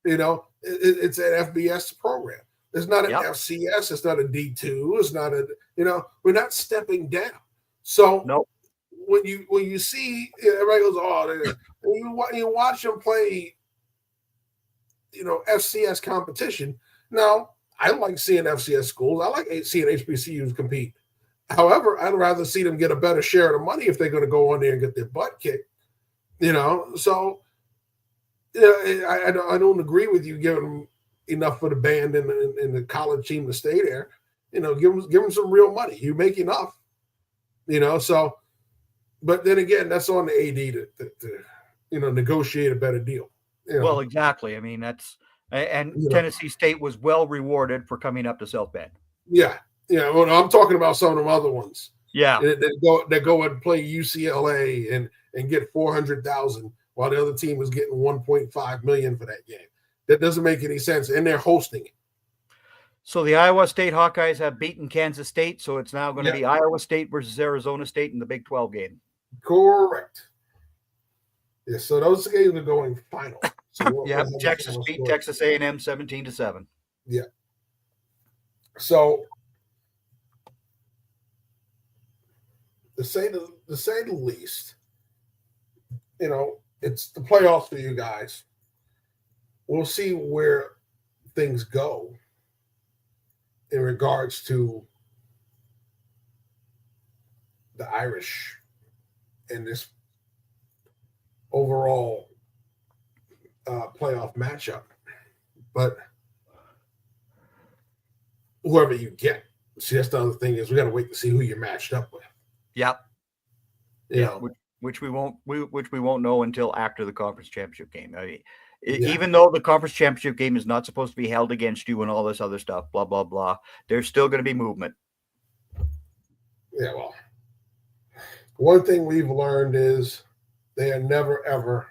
It's an FBS program. It's not an FCS. It's not a D2. It's not we're not stepping down. So when you see everybody goes, you watch them play, FCS competition. Now, I like seeing FCS schools. I like seeing HBCUs compete. However, I'd rather see them get a better share of the money if they're going to go on there and get their butt kicked. So I don't agree with you giving them enough for the band and the college team to stay there. Give them some real money. You make enough. So, but then again, that's on the AD to negotiate a better deal. Well, exactly. I mean, and Tennessee State was well rewarded for coming up to South Bend. Yeah. Well, I'm talking about some of them other ones. Yeah. That go and play UCLA and get $400,000 while the other team was getting $1.5 million for that game. That doesn't make any sense, and they're hosting it. So the Iowa State Hawkeyes have beaten Kansas State, so it's now going to be Iowa State versus Arizona State in the Big 12 game. Correct. Yeah, so those games are going final. So Texas beat Texas A&M 17-7. Yeah. So to say the least, it's the playoffs for you guys. We'll see where things go in regards to the Irish and this overall playoff matchup. But whoever you get, see, that's the other thing is we got to wait to see who you're matched up with. Yep. Which we won't know until after the conference championship game. I mean, even though the conference championship game is not supposed to be held against you and all this other stuff, blah, blah, blah, there's still going to be movement. Yeah, well, one thing we've learned is they are never, ever,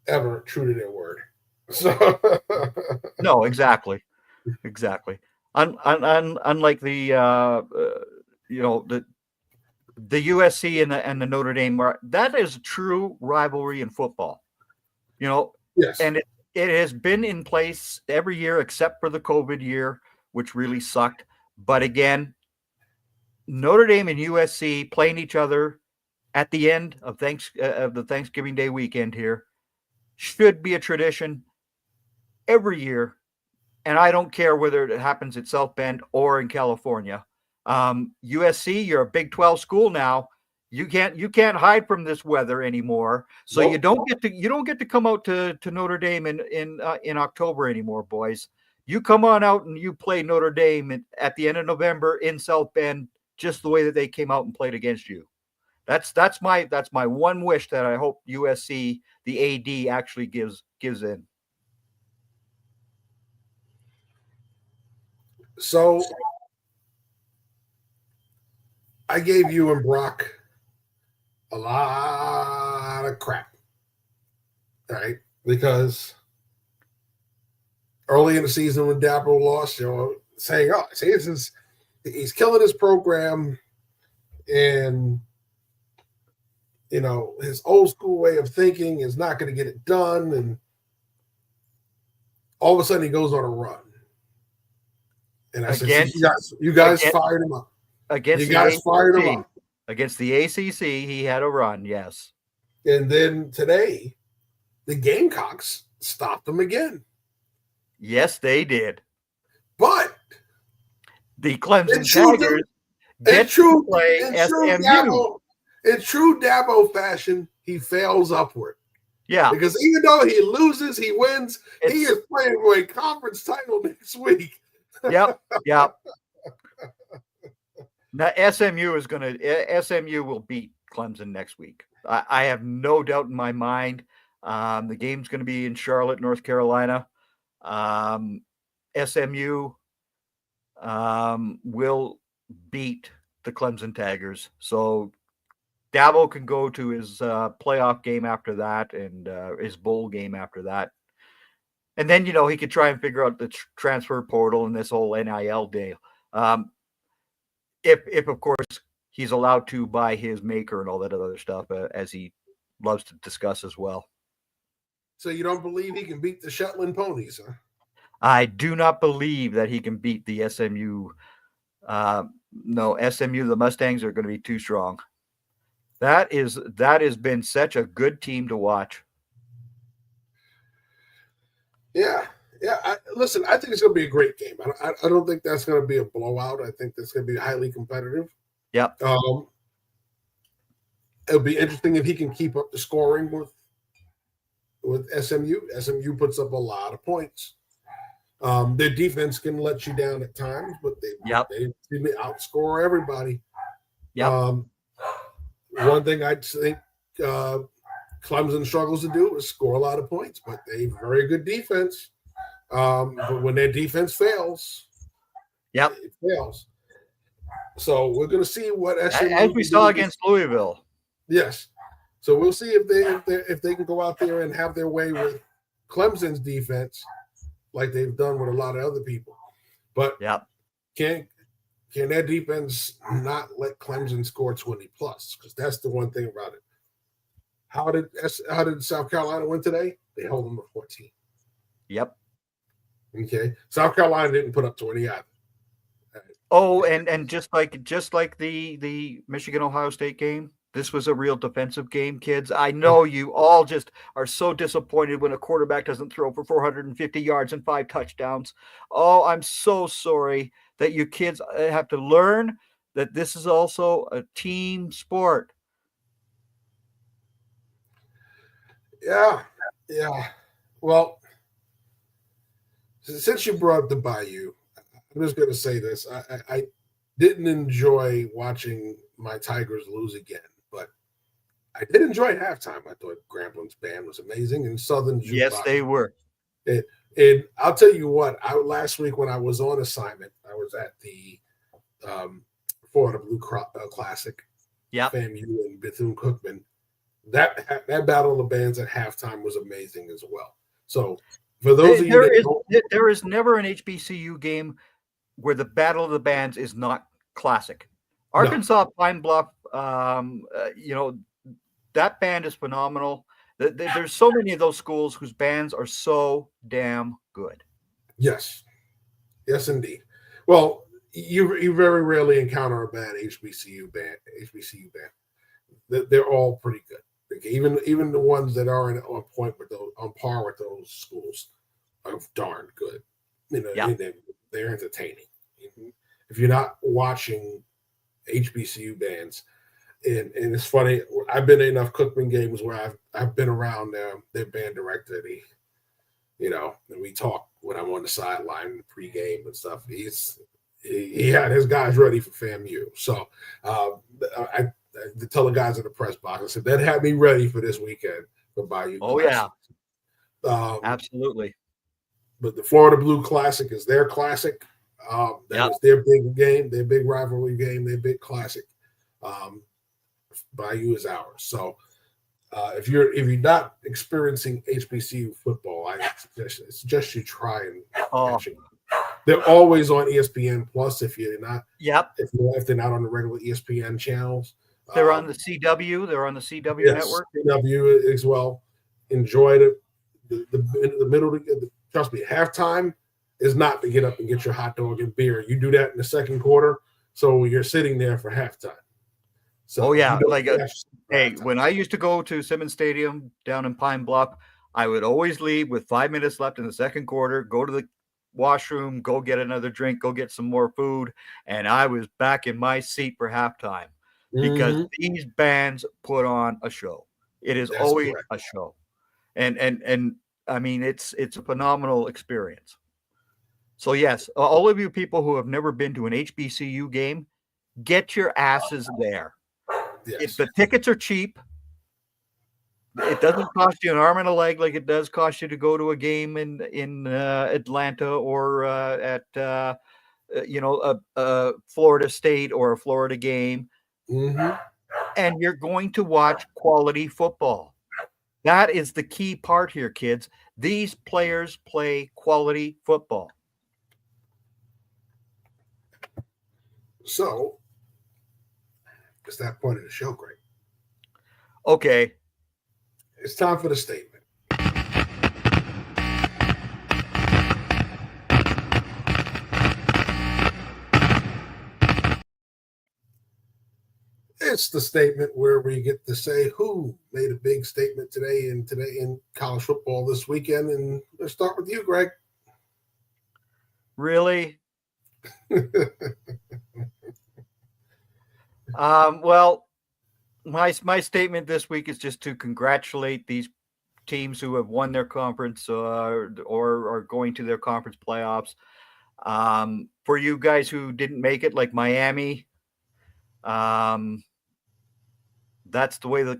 ever true to their word. So no, exactly. Unlike the the USC and the Notre Dame, that is true rivalry in football. Yes. And it has been in place every year except for the COVID year, which really sucked. But again, Notre Dame and USC playing each other at the end of the Thanksgiving Day weekend here should be a tradition every year. And I don't care whether it happens at South Bend or in California. USC, you're a Big 12 school now. You can't hide from this weather anymore. So you don't get to come out to Notre Dame in October anymore, boys. You come on out and you play Notre Dame at the end of November in South Bend, just the way that they came out and played against you. That's my one wish that I hope USC, the AD, actually gives in. So I gave you and Brock a lot of crap, right? Because early in the season when Dabo lost, saying, he's killing his program and, his old school way of thinking is not going to get it done. And all of a sudden he goes on a run. And I said, you guys fired him up. Fired him up. Against the ACC, he had a run, yes. And then today, the Gamecocks stopped him again. Yes, they did. But the Clemson Tigers get to play SMU. In true Dabo fashion, he fails upward. Yeah. Because even though he loses, he wins. He is playing for a conference title next week. Yep. Now SMU will beat Clemson next week. I have no doubt in my mind. The game's going to be in Charlotte, North Carolina. SMU will beat the Clemson Tigers. So Dabo can go to his playoff game after that and his bowl game after that. And then, he could try and figure out the transfer portal and this whole NIL deal. If of course he's allowed to buy his maker and all that other stuff, as he loves to discuss as well. So you don't believe he can beat the Shetland ponies, huh? I do not believe that he can beat the SMU. No, SMU, the Mustangs are going to be too strong. That has been such a good team to watch. Yeah. Listen, I think it's going to be a great game. I don't think that's going to be a blowout. I think that's going to be highly competitive. Yep. It'll be interesting if he can keep up the scoring with SMU. SMU puts up a lot of points. Their defense can let you down at times, but they outscore everybody. Yep. One thing I think Clemson struggles to do is score a lot of points, but they have very good defense. But when their defense fails, Yep. it fails. So we're going to see what SMU As we saw against Louisville. Yes. So we'll see if they can go out there and have their way with Clemson's defense, like they've done with a lot of other people. But can their defense not let Clemson score 20 plus? Because that's the one thing about it. How did South Carolina win today? They held them to 14. Yep. Okay. South Carolina didn't put up 20 either. Oh, and just like the Michigan Ohio State game, this was a real defensive game, kids. I know you all just are so disappointed when a quarterback doesn't throw for 450 yards and 5 touchdowns. Oh, I'm so sorry that you kids have to learn that this is also a team sport. Yeah. Well, since you brought up the Bayou, I'm just going to say this. I didn't enjoy watching my Tigers lose again, but I did enjoy halftime. I thought Gramblin's band was amazing, and Southern Jukebox. Yes, they were. And I'll tell you what, last week when I was on assignment, I was at the Florida Blue Classic, FAMU and Bethune-Cookman. That battle of the bands at halftime was amazing as well. So for those of you there is never an HBCU game where the battle of the bands is not classic. Arkansas Pine Bluff, that band is phenomenal. There's so many of those schools whose bands are so damn good. Yes, indeed. Well, you very rarely encounter a bad HBCU band. They're all pretty good. Even the ones that are on par with those schools are darn good. They're entertaining. If you're not watching HBCU bands, and it's funny, I've been in enough Cookman games where I've been around their band director. And we talk when I'm on the sideline pregame and stuff. He had his guys ready for FAMU. So I tell the guys in the press box, I said, that had me ready for this weekend for Bayou. Oh, Classic. Yeah. Absolutely. But the Florida Blue Classic is their classic. That is their big game, their big rivalry game, their big classic. Bayou is ours. So if you're not experiencing HBCU football, I suggest you try and catch it. They're always on ESPN Plus if you're not. Yep. If they're not on the regular ESPN channels. They're on the CW. They're on the CW network. CW as well. Enjoy the middle. Trust me, halftime is not to get up and get your hot dog and beer. You do that in the second quarter, so you're sitting there for halftime. So when I used to go to Simmons Stadium down in Pine Bluff, I would always leave with 5 minutes left in the second quarter, go to the washroom, go get another drink, go get some more food, and I was back in my seat for halftime because these bands put on a show. It is always a show, and I mean it's a phenomenal experience. So yes, all of you people who have never been to an HBCU game, get your asses there. Yes. If the tickets are cheap, it doesn't cost you an arm and a leg like it does cost you to go to a game in Atlanta or at Florida State or a Florida game. And you're going to watch quality football. That is the key part here, kids. These players play quality football. So it's that point of the show, Greg. Okay. It's time for the statement. It's the statement where we get to say who made a big statement today in college football this weekend. And let's start with you, Greg. Really? Well, my statement this week is just to congratulate these teams who have won their conference or are going to their conference playoffs. For you guys who didn't make it, like Miami, That's the way the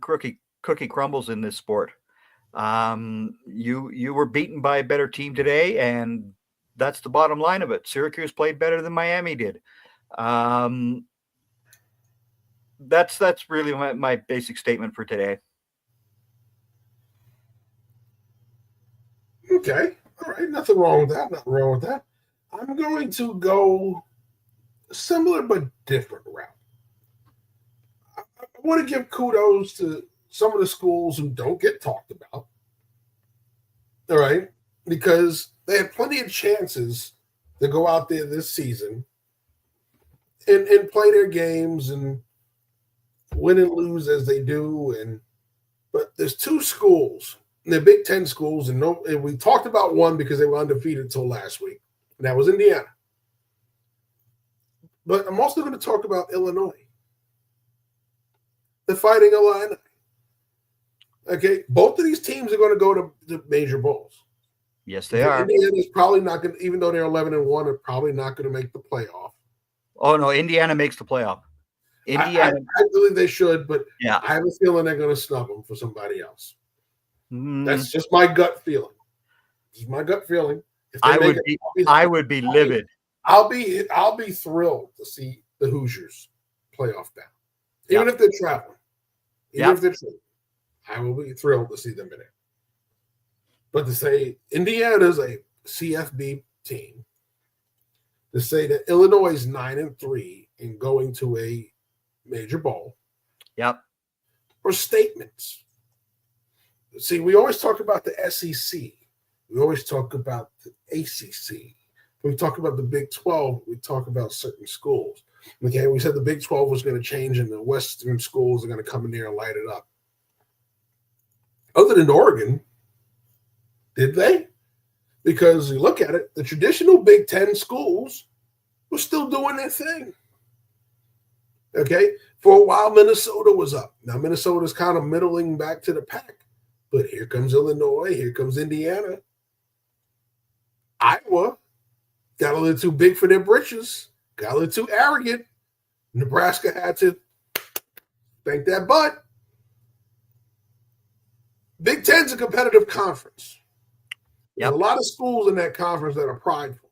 cookie crumbles in this sport. You were beaten by a better team today, and that's the bottom line of it. Syracuse played better than Miami did. That's really my basic statement for today. Okay. All right. Nothing wrong with that. I'm going to go similar but different route. I want to give kudos to some of the schools who don't get talked about. All right. Because they had plenty of chances to go out there this season and play their games and win and lose as they do. But there's two schools, and they're Big Ten schools, and we talked about one because they were undefeated until last week, and that was Indiana. But I'm also going to talk about Illinois. The Fighting Illini. Okay, both of these teams are going to go to the major bowls. Yes, they are. Indiana's probably not going to, even though they're 11-1, they're probably not going to make the playoff. Oh, no, Indiana makes the playoff. Indiana. I believe they should, but yeah. I have a feeling they're going to snub them for somebody else. That's just my gut feeling. This is my gut feeling. I would be livid. I'll be thrilled to see the Hoosiers playoff bound, even if they're traveling. Even if they're traveling, I will be thrilled to see them in it. But to say Indiana's a CFB team, to say that Illinois is 9-3 and going to a major bowl, or statements. See, we always talk about the SEC. We always talk about the ACC. We talk about the Big 12. We talk about certain schools. Okay, we said the Big 12 was going to change and the Western schools are going to come in there and light it up. Other than Oregon, did they? Because you look at it, the traditional Big 10 schools were still doing their thing. Okay, for a while, Minnesota was up. Now, Minnesota's kind of middling back to the pack. But here comes Illinois. Here comes Indiana. Iowa got a little too big for their britches. Got a little too arrogant. Nebraska had to thank that butt. Big Ten's a competitive conference. There's a lot of schools in that conference that are prideful.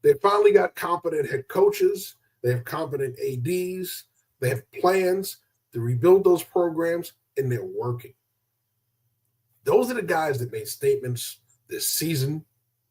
They finally got competent head coaches. They have competent ADs. They have plans to rebuild those programs, and they're working. Those are the guys that made statements this season,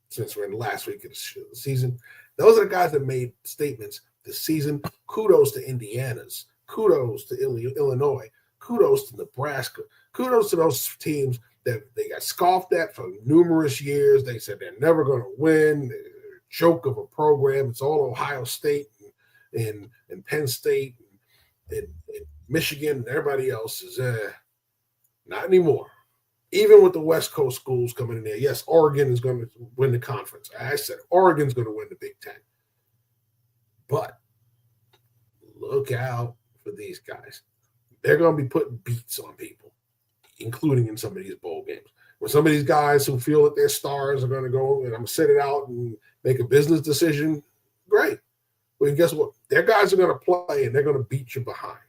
since we're in the last week of the season. Those are the guys that made statements this season. Kudos to Indiana's. Kudos to Illinois. Kudos to Nebraska. Kudos to those teams that they got scoffed at for numerous years. They said they're never going to win. They're a joke of a program. It's all Ohio State and Penn State and Michigan and everybody else is not anymore. Even with the West Coast schools coming in there, yes, Oregon is going to win the conference. I said Oregon's going to win the Big Ten. But look out for these guys. They're going to be putting beats on people, including in some of these bowl games. When some of these guys who feel that their stars are going to go and I'm going to sit it out and make a business decision, great. Well, guess what? Their guys are going to play and they're going to beat you behind.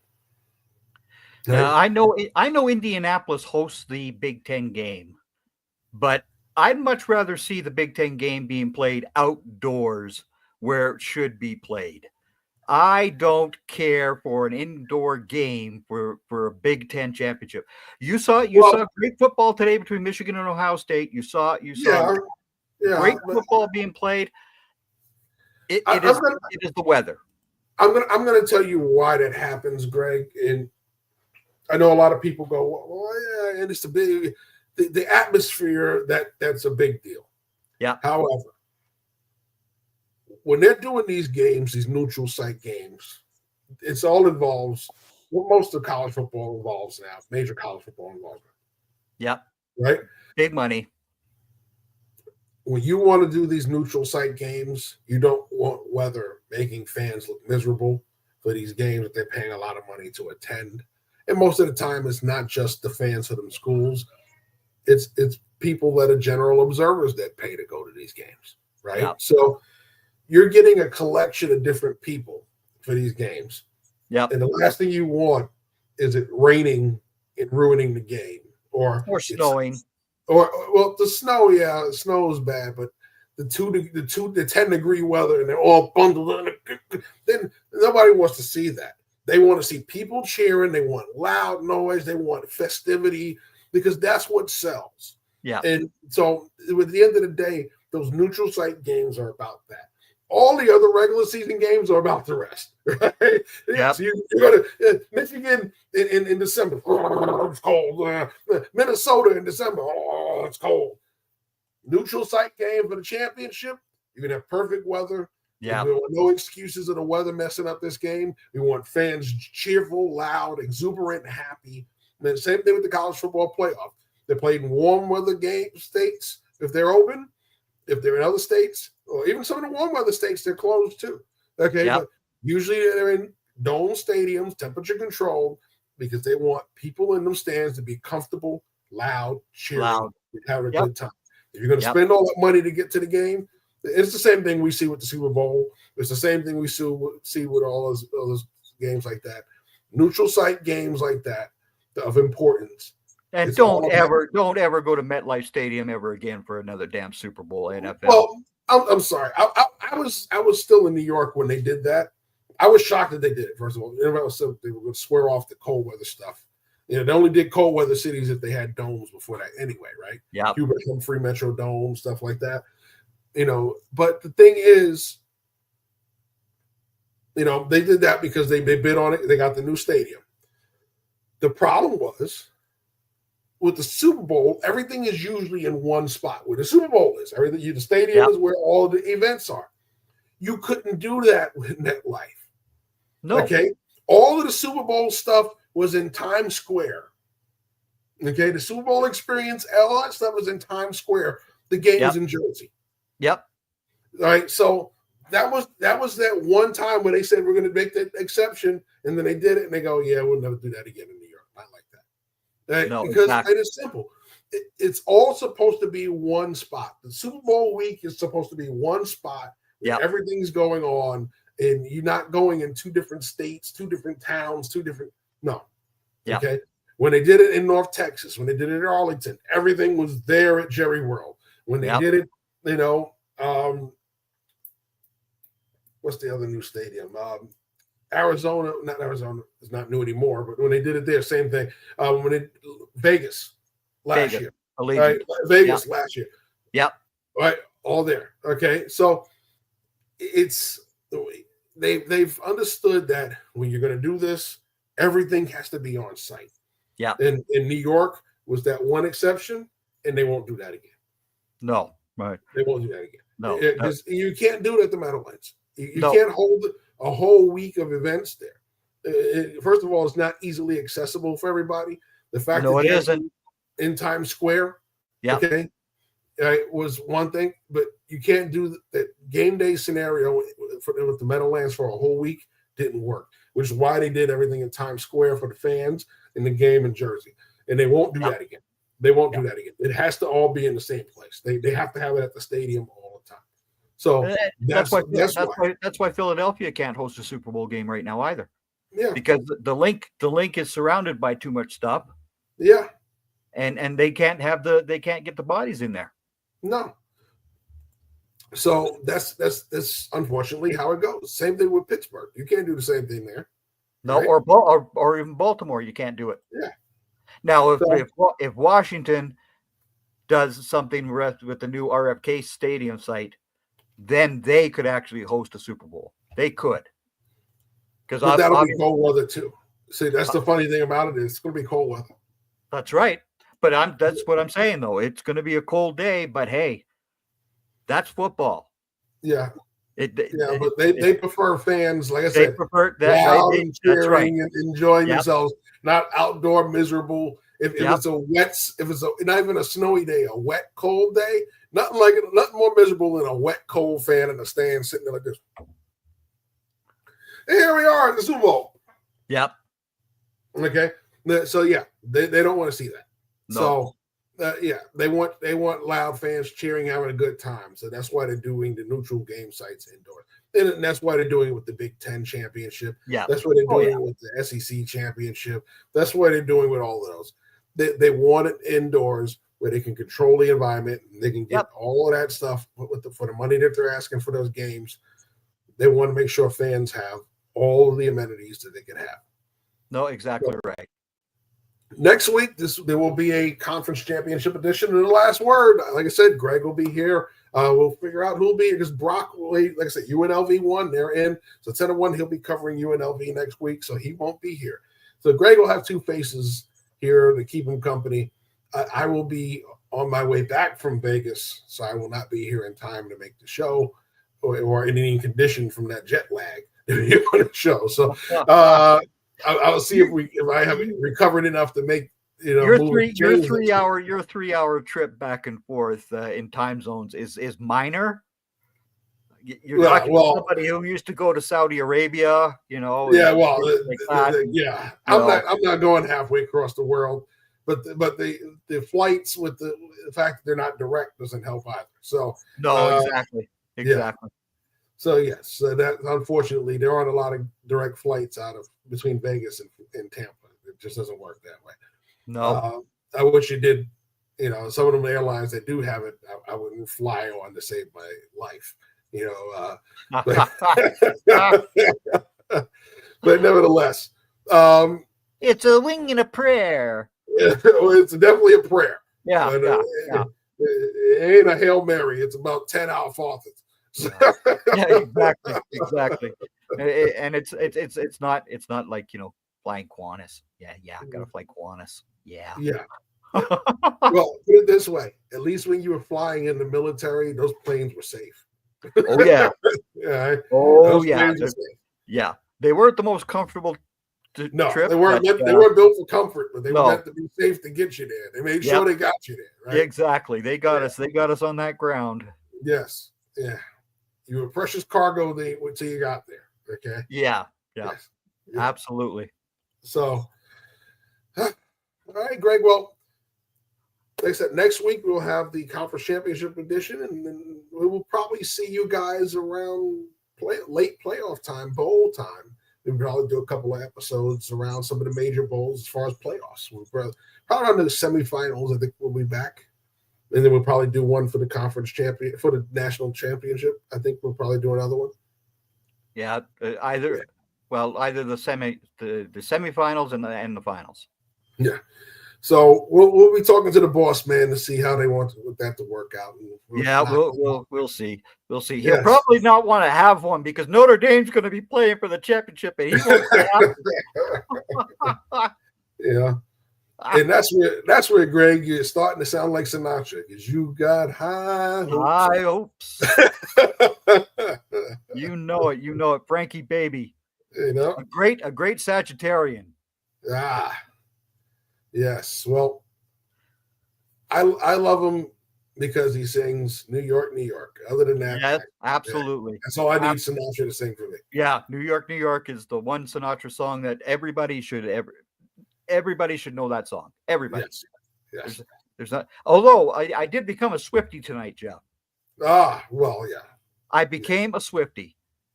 Now, I know Indianapolis hosts the Big Ten game, but I'd much rather see the Big Ten game being played outdoors where it should be played. I don't care for an indoor game for a Big Ten championship. You saw great football today between Michigan and Ohio State. You saw great football being played. It is the weather. I'm gonna tell you why that happens, Greg. And I know a lot of people go, well, yeah, and it's the atmosphere that's a big deal. Yeah. However, when they're doing these games, these neutral site games, it's all involves what most of college football involves now, major college football involvement. Yep. Right? Big money. When you want to do these neutral site games, you don't want weather making fans look miserable for these games that they're paying a lot of money to attend. And most of the time, it's not just the fans of them schools. It's people that are general observers that pay to go to these games, right? Yeah. So you're getting a collection of different people for these games. Yep. And the last thing you want is it raining and ruining the game, or snowing. Or well, the snow, the snow is bad, but the 10-degree weather and they're all bundled in, then nobody wants to see that. They want to see people cheering. They want loud noise. They want festivity because that's what sells. Yeah. And so at the end of the day, those neutral site games are about that. All the other regular season games are about the rest. Right? Yep. So you go to Michigan in December. Oh, it's cold. Minnesota in December. Oh, it's cold. Neutral site game for the championship. You're going to have perfect weather. Yeah. We want no excuses of the weather messing up this game. We want fans cheerful, loud, exuberant, happy. And then same thing with the college football playoff. They're played in warm weather states if they're open. If they're in other states, or even some of the warm weather states, they're closed too. Okay. Yep. But usually they're in dome stadiums, temperature controlled, because they want people in them stands to be comfortable, loud, cheering, having a good time. If you're going to spend all that money to get to the game, it's the same thing we see with the Super Bowl. It's the same thing we see with all those games like that. Neutral site games like that of importance. And don't ever go to MetLife Stadium ever again for another damn Super Bowl NFL. Well, I'm sorry. I was still in New York when they did that. I was shocked that they did it. First of all, everybody was saying they were going to swear off the cold weather stuff. They only did cold weather cities if they had domes before that anyway, right? Yeah. Hubert Humphrey Metro Dome, stuff like that. But the thing is, they did that because they bid on it. They got the new stadium. The problem was with the Super Bowl, everything is usually in one spot. Where the Super Bowl is, the stadium is where all the events are. You couldn't do that with MetLife. No. Okay. All of the Super Bowl stuff was in Times Square. Okay. The Super Bowl experience, all that stuff was in Times Square. The game was in Jersey. Yep. All right. So that was that one time when they said we're going to make that exception, and then they did it, and they go, "Yeah, we'll never do that again in New York." Not like that. Right? No, because exactly. it is simple. It's all supposed to be one spot. The Super Bowl week is supposed to be one spot. Yeah. Everything's going on, and you're not going in two different states, two different towns, no. Yeah. Okay. When they did it in North Texas, when they did it in Arlington, everything was there at Jerry World. When they did it, what's the other new stadium? Arizona, not Arizona, it's not new anymore, but when they did it there, same thing. Vegas last year. Right? Vegas last year. Yep. Right. All there. Okay. So it's they've understood that when you're going to do this, everything has to be on site. Yeah. And in New York was that one exception, and they won't do that again. No. Right. They won't do that again. No. You can't do it at the Meadowlands. You can't hold a whole week of events there. First of all, it's not easily accessible for everybody. The fact that it isn't in Times Square, okay, was one thing, but you can't do that game day scenario with the Meadowlands for a whole week. Didn't work, which is why they did everything in Times Square for the fans in the game in Jersey, and they won't do that again. They won't do that again. It has to all be in the same place. They have to have it at the stadium all the time. So that's why Philadelphia can't host a Super Bowl game right now either. Yeah, because the link is surrounded by too much stuff. Yeah, and they can't get the bodies in there. No. So that's unfortunately how it goes. Same thing with Pittsburgh. You can't do the same thing there. No, right? or even Baltimore, you can't do it. Yeah. Now, if Washington does something with the new RFK Stadium site, then they could actually host a Super Bowl. They could, because that'll be cold weather too. See, that's the funny thing about it is it's going to be cold weather. That's right. But that's what I'm saying though. It's going to be a cold day, but hey, that's football. Yeah. But they prefer fans, like I said, prefer loud and cheering and enjoying themselves, not outdoor miserable. If it's not even a snowy day, a wet, cold day, nothing more miserable than a wet, cold fan in the stand sitting there like this. And here we are at the Super Bowl. Yep. Okay. So they don't want to see that. No. So they want loud fans cheering, having a good time. So that's why they're doing the neutral game sites indoors. And that's why they're doing it with the Big Ten championship. Yeah. That's what they're doing with the SEC championship. That's what they're doing with all of those. They want it indoors where they can control the environment and they can get all of that stuff for the money that they're asking for those games. They want to make sure fans have all of the amenities that they can have. No, exactly right. Next week, there will be a conference championship edition. And the last word, like I said, Greg will be here. We'll figure out who'll be here because Brock, like I said, UNLV won. They're in. So 10-1, he'll be covering UNLV next week, so he won't be here. So Greg will have two faces here to keep him company. I will be on my way back from Vegas, so I will not be here in time to make the show or in any condition from that jet lag to be on the show. So I'll see if I have recovered enough to make your 3 hour trip back and forth in time zones is minor. You're talking to somebody who used to go to Saudi Arabia, Yeah, well, I'm not going halfway across the world, but the flights with the fact that they're not direct doesn't help either. So no, exactly. Yeah. So yes, that unfortunately there aren't a lot of direct flights between Vegas and Tampa. It just doesn't work that way. No, I wish it did. Some of them airlines that do have it, I wouldn't fly on to save my life. But nevertheless, it's a wing and a prayer. It's definitely a prayer. Yeah, but, it ain't a Hail Mary. It's about 10 Our Fathers. Yeah, exactly. And it's not like flying Qantas. Yeah, gotta fly Qantas. Yeah. Well, put it this way: at least when you were flying in the military, those planes were safe. Oh yeah. Oh yeah. Yeah, they weren't the most comfortable. Trip, they weren't. They weren't built for comfort, but they were meant to be safe to get you there. They made sure they got you there. Right? Exactly. They got us. They got us on that ground. Yes. Yeah. You were precious cargo until you got there. Okay. Yeah. Yes. Absolutely. So, all right, Greg. Well, like I said, next week we'll have the conference championship edition, and then we will probably see you guys around late playoff time, bowl time. We'll probably do a couple of episodes around some of the major bowls as far as playoffs. We'll probably on the semifinals. I think we'll be back, and then we'll probably do one for the conference for the national championship. I think we'll probably do another one. Yeah, either the semifinals and the finals. Yeah. So we'll be talking to the boss man to see how they want that to work out. We'll see. We'll see. He'll probably not want to have one because Notre Dame's going to be playing for the championship, and he won't have Yeah, and that's where Greg, you're starting to sound like Sinatra because you got high hopes. You know it, Frankie baby. A great Sagittarian. Yes. Well, I love him because he sings New York, New York. Other than that, yes, absolutely. That's all I need Sinatra to sing for me. Yeah, New York, New York is the one Sinatra song that everybody should know that song. Everybody. Yes. There's not. Although I did become a Swiftie tonight, Jeff. Well, yeah. I became a Swiftie.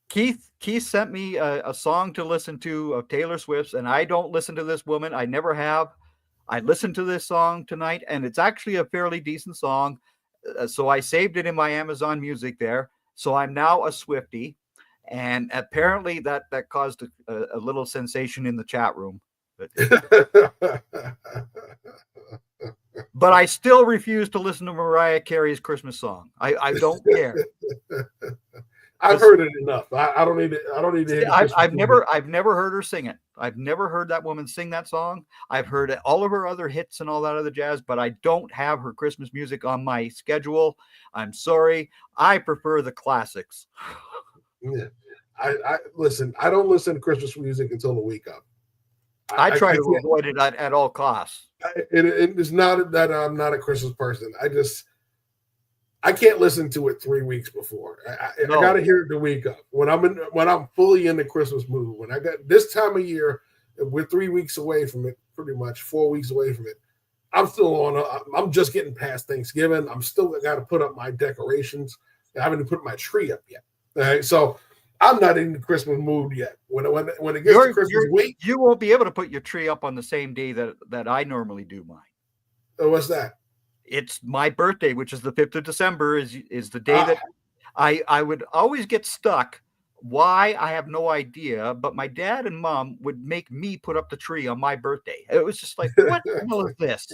Keith sent me a song to listen to of Taylor Swift's, and I don't listen to this woman. I never have. I listened to this song tonight, and it's actually a fairly decent song. So I saved it in my Amazon Music there. So I'm now a Swiftie, and apparently that caused a little sensation in the chat room. But I still refuse to listen to Mariah Carey's Christmas song. I don't care. I've heard it enough. I don't need to hear it. I've never heard her sing it. I've never heard that woman sing that song. I've heard all of her other hits and all that other jazz, but I don't have her Christmas music on my schedule. I'm sorry. I prefer the classics. Yeah. I listen. I don't listen to Christmas music until the week up. I try to avoid it at all costs. It's not that I'm not a Christmas person. I can't listen to it 3 weeks before. I got to hear it the week up. When I'm fully in the Christmas mood. When I got this time of year, we're 3 weeks away from it, pretty much 4 weeks away from it. I'm just getting past Thanksgiving. I'm still got to put up my decorations. I haven't put my tree up yet. All right, so I'm not in the Christmas mood yet. When it gets to Christmas week, you won't be able to put your tree up on the same day that I normally do mine. oh, what's that? It's my birthday, which is the 5th of December, is the day that I would always get stuck. Why? I have no idea. But my dad and mom would make me put up the tree on my birthday. It was just like, what the hell is this?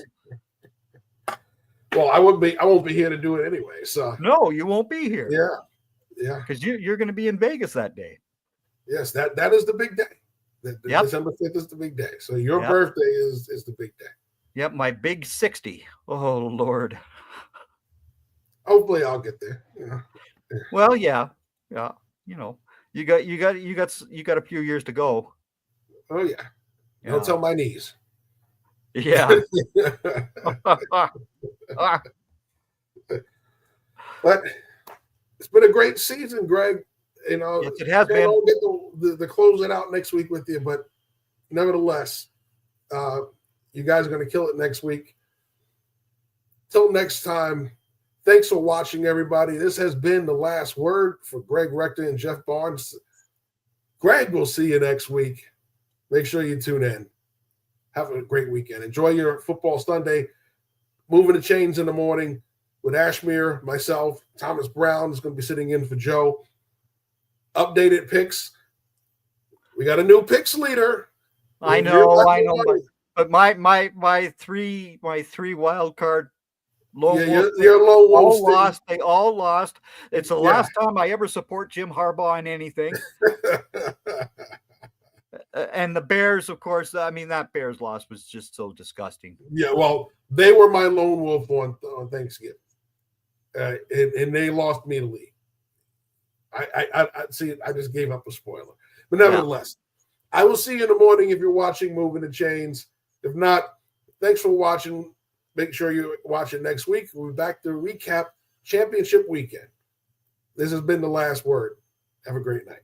Well, I won't be here to do it anyway. So No, you won't be here. Yeah. Because you're going to be in Vegas that day. Yes, that is the big day. December 5th is the big day. So your birthday is the big day. Yep, my big 60. Oh Lord. Hopefully I'll get there. Well, yeah. You know, you got a few years to go. Oh yeah. Don't tell my knees. Yeah. But it's been a great season, Greg. You know, yes, it has been. I'll get the close it out next week with you, but nevertheless, you guys are going to kill it next week. Till next time, thanks for watching, everybody. This has been The Last Word for Greg Rector and Jeff Barnes. Greg, we'll see you next week. Make sure you tune in. Have a great weekend. Enjoy your football Sunday. Moving the chains in the morning with Ashmere, myself. Thomas Brown is going to be sitting in for Joe. Updated picks. We got a new picks leader. I know. But my three wild card your lone wolf all lost. They all lost. It's the last time I ever support Jim Harbaugh in anything. And the Bears, of course. I mean, that Bears loss was just so disgusting. Yeah, well, they were my lone wolf on Thanksgiving, and they lost me the lead. I see. I just gave up a spoiler, but nevertheless, I will see you in the morning if you're watching Moving the Chains. If not, thanks for watching. Make sure you watch it next week. We'll be back to recap championship weekend. This has been The Last Word. Have a great night.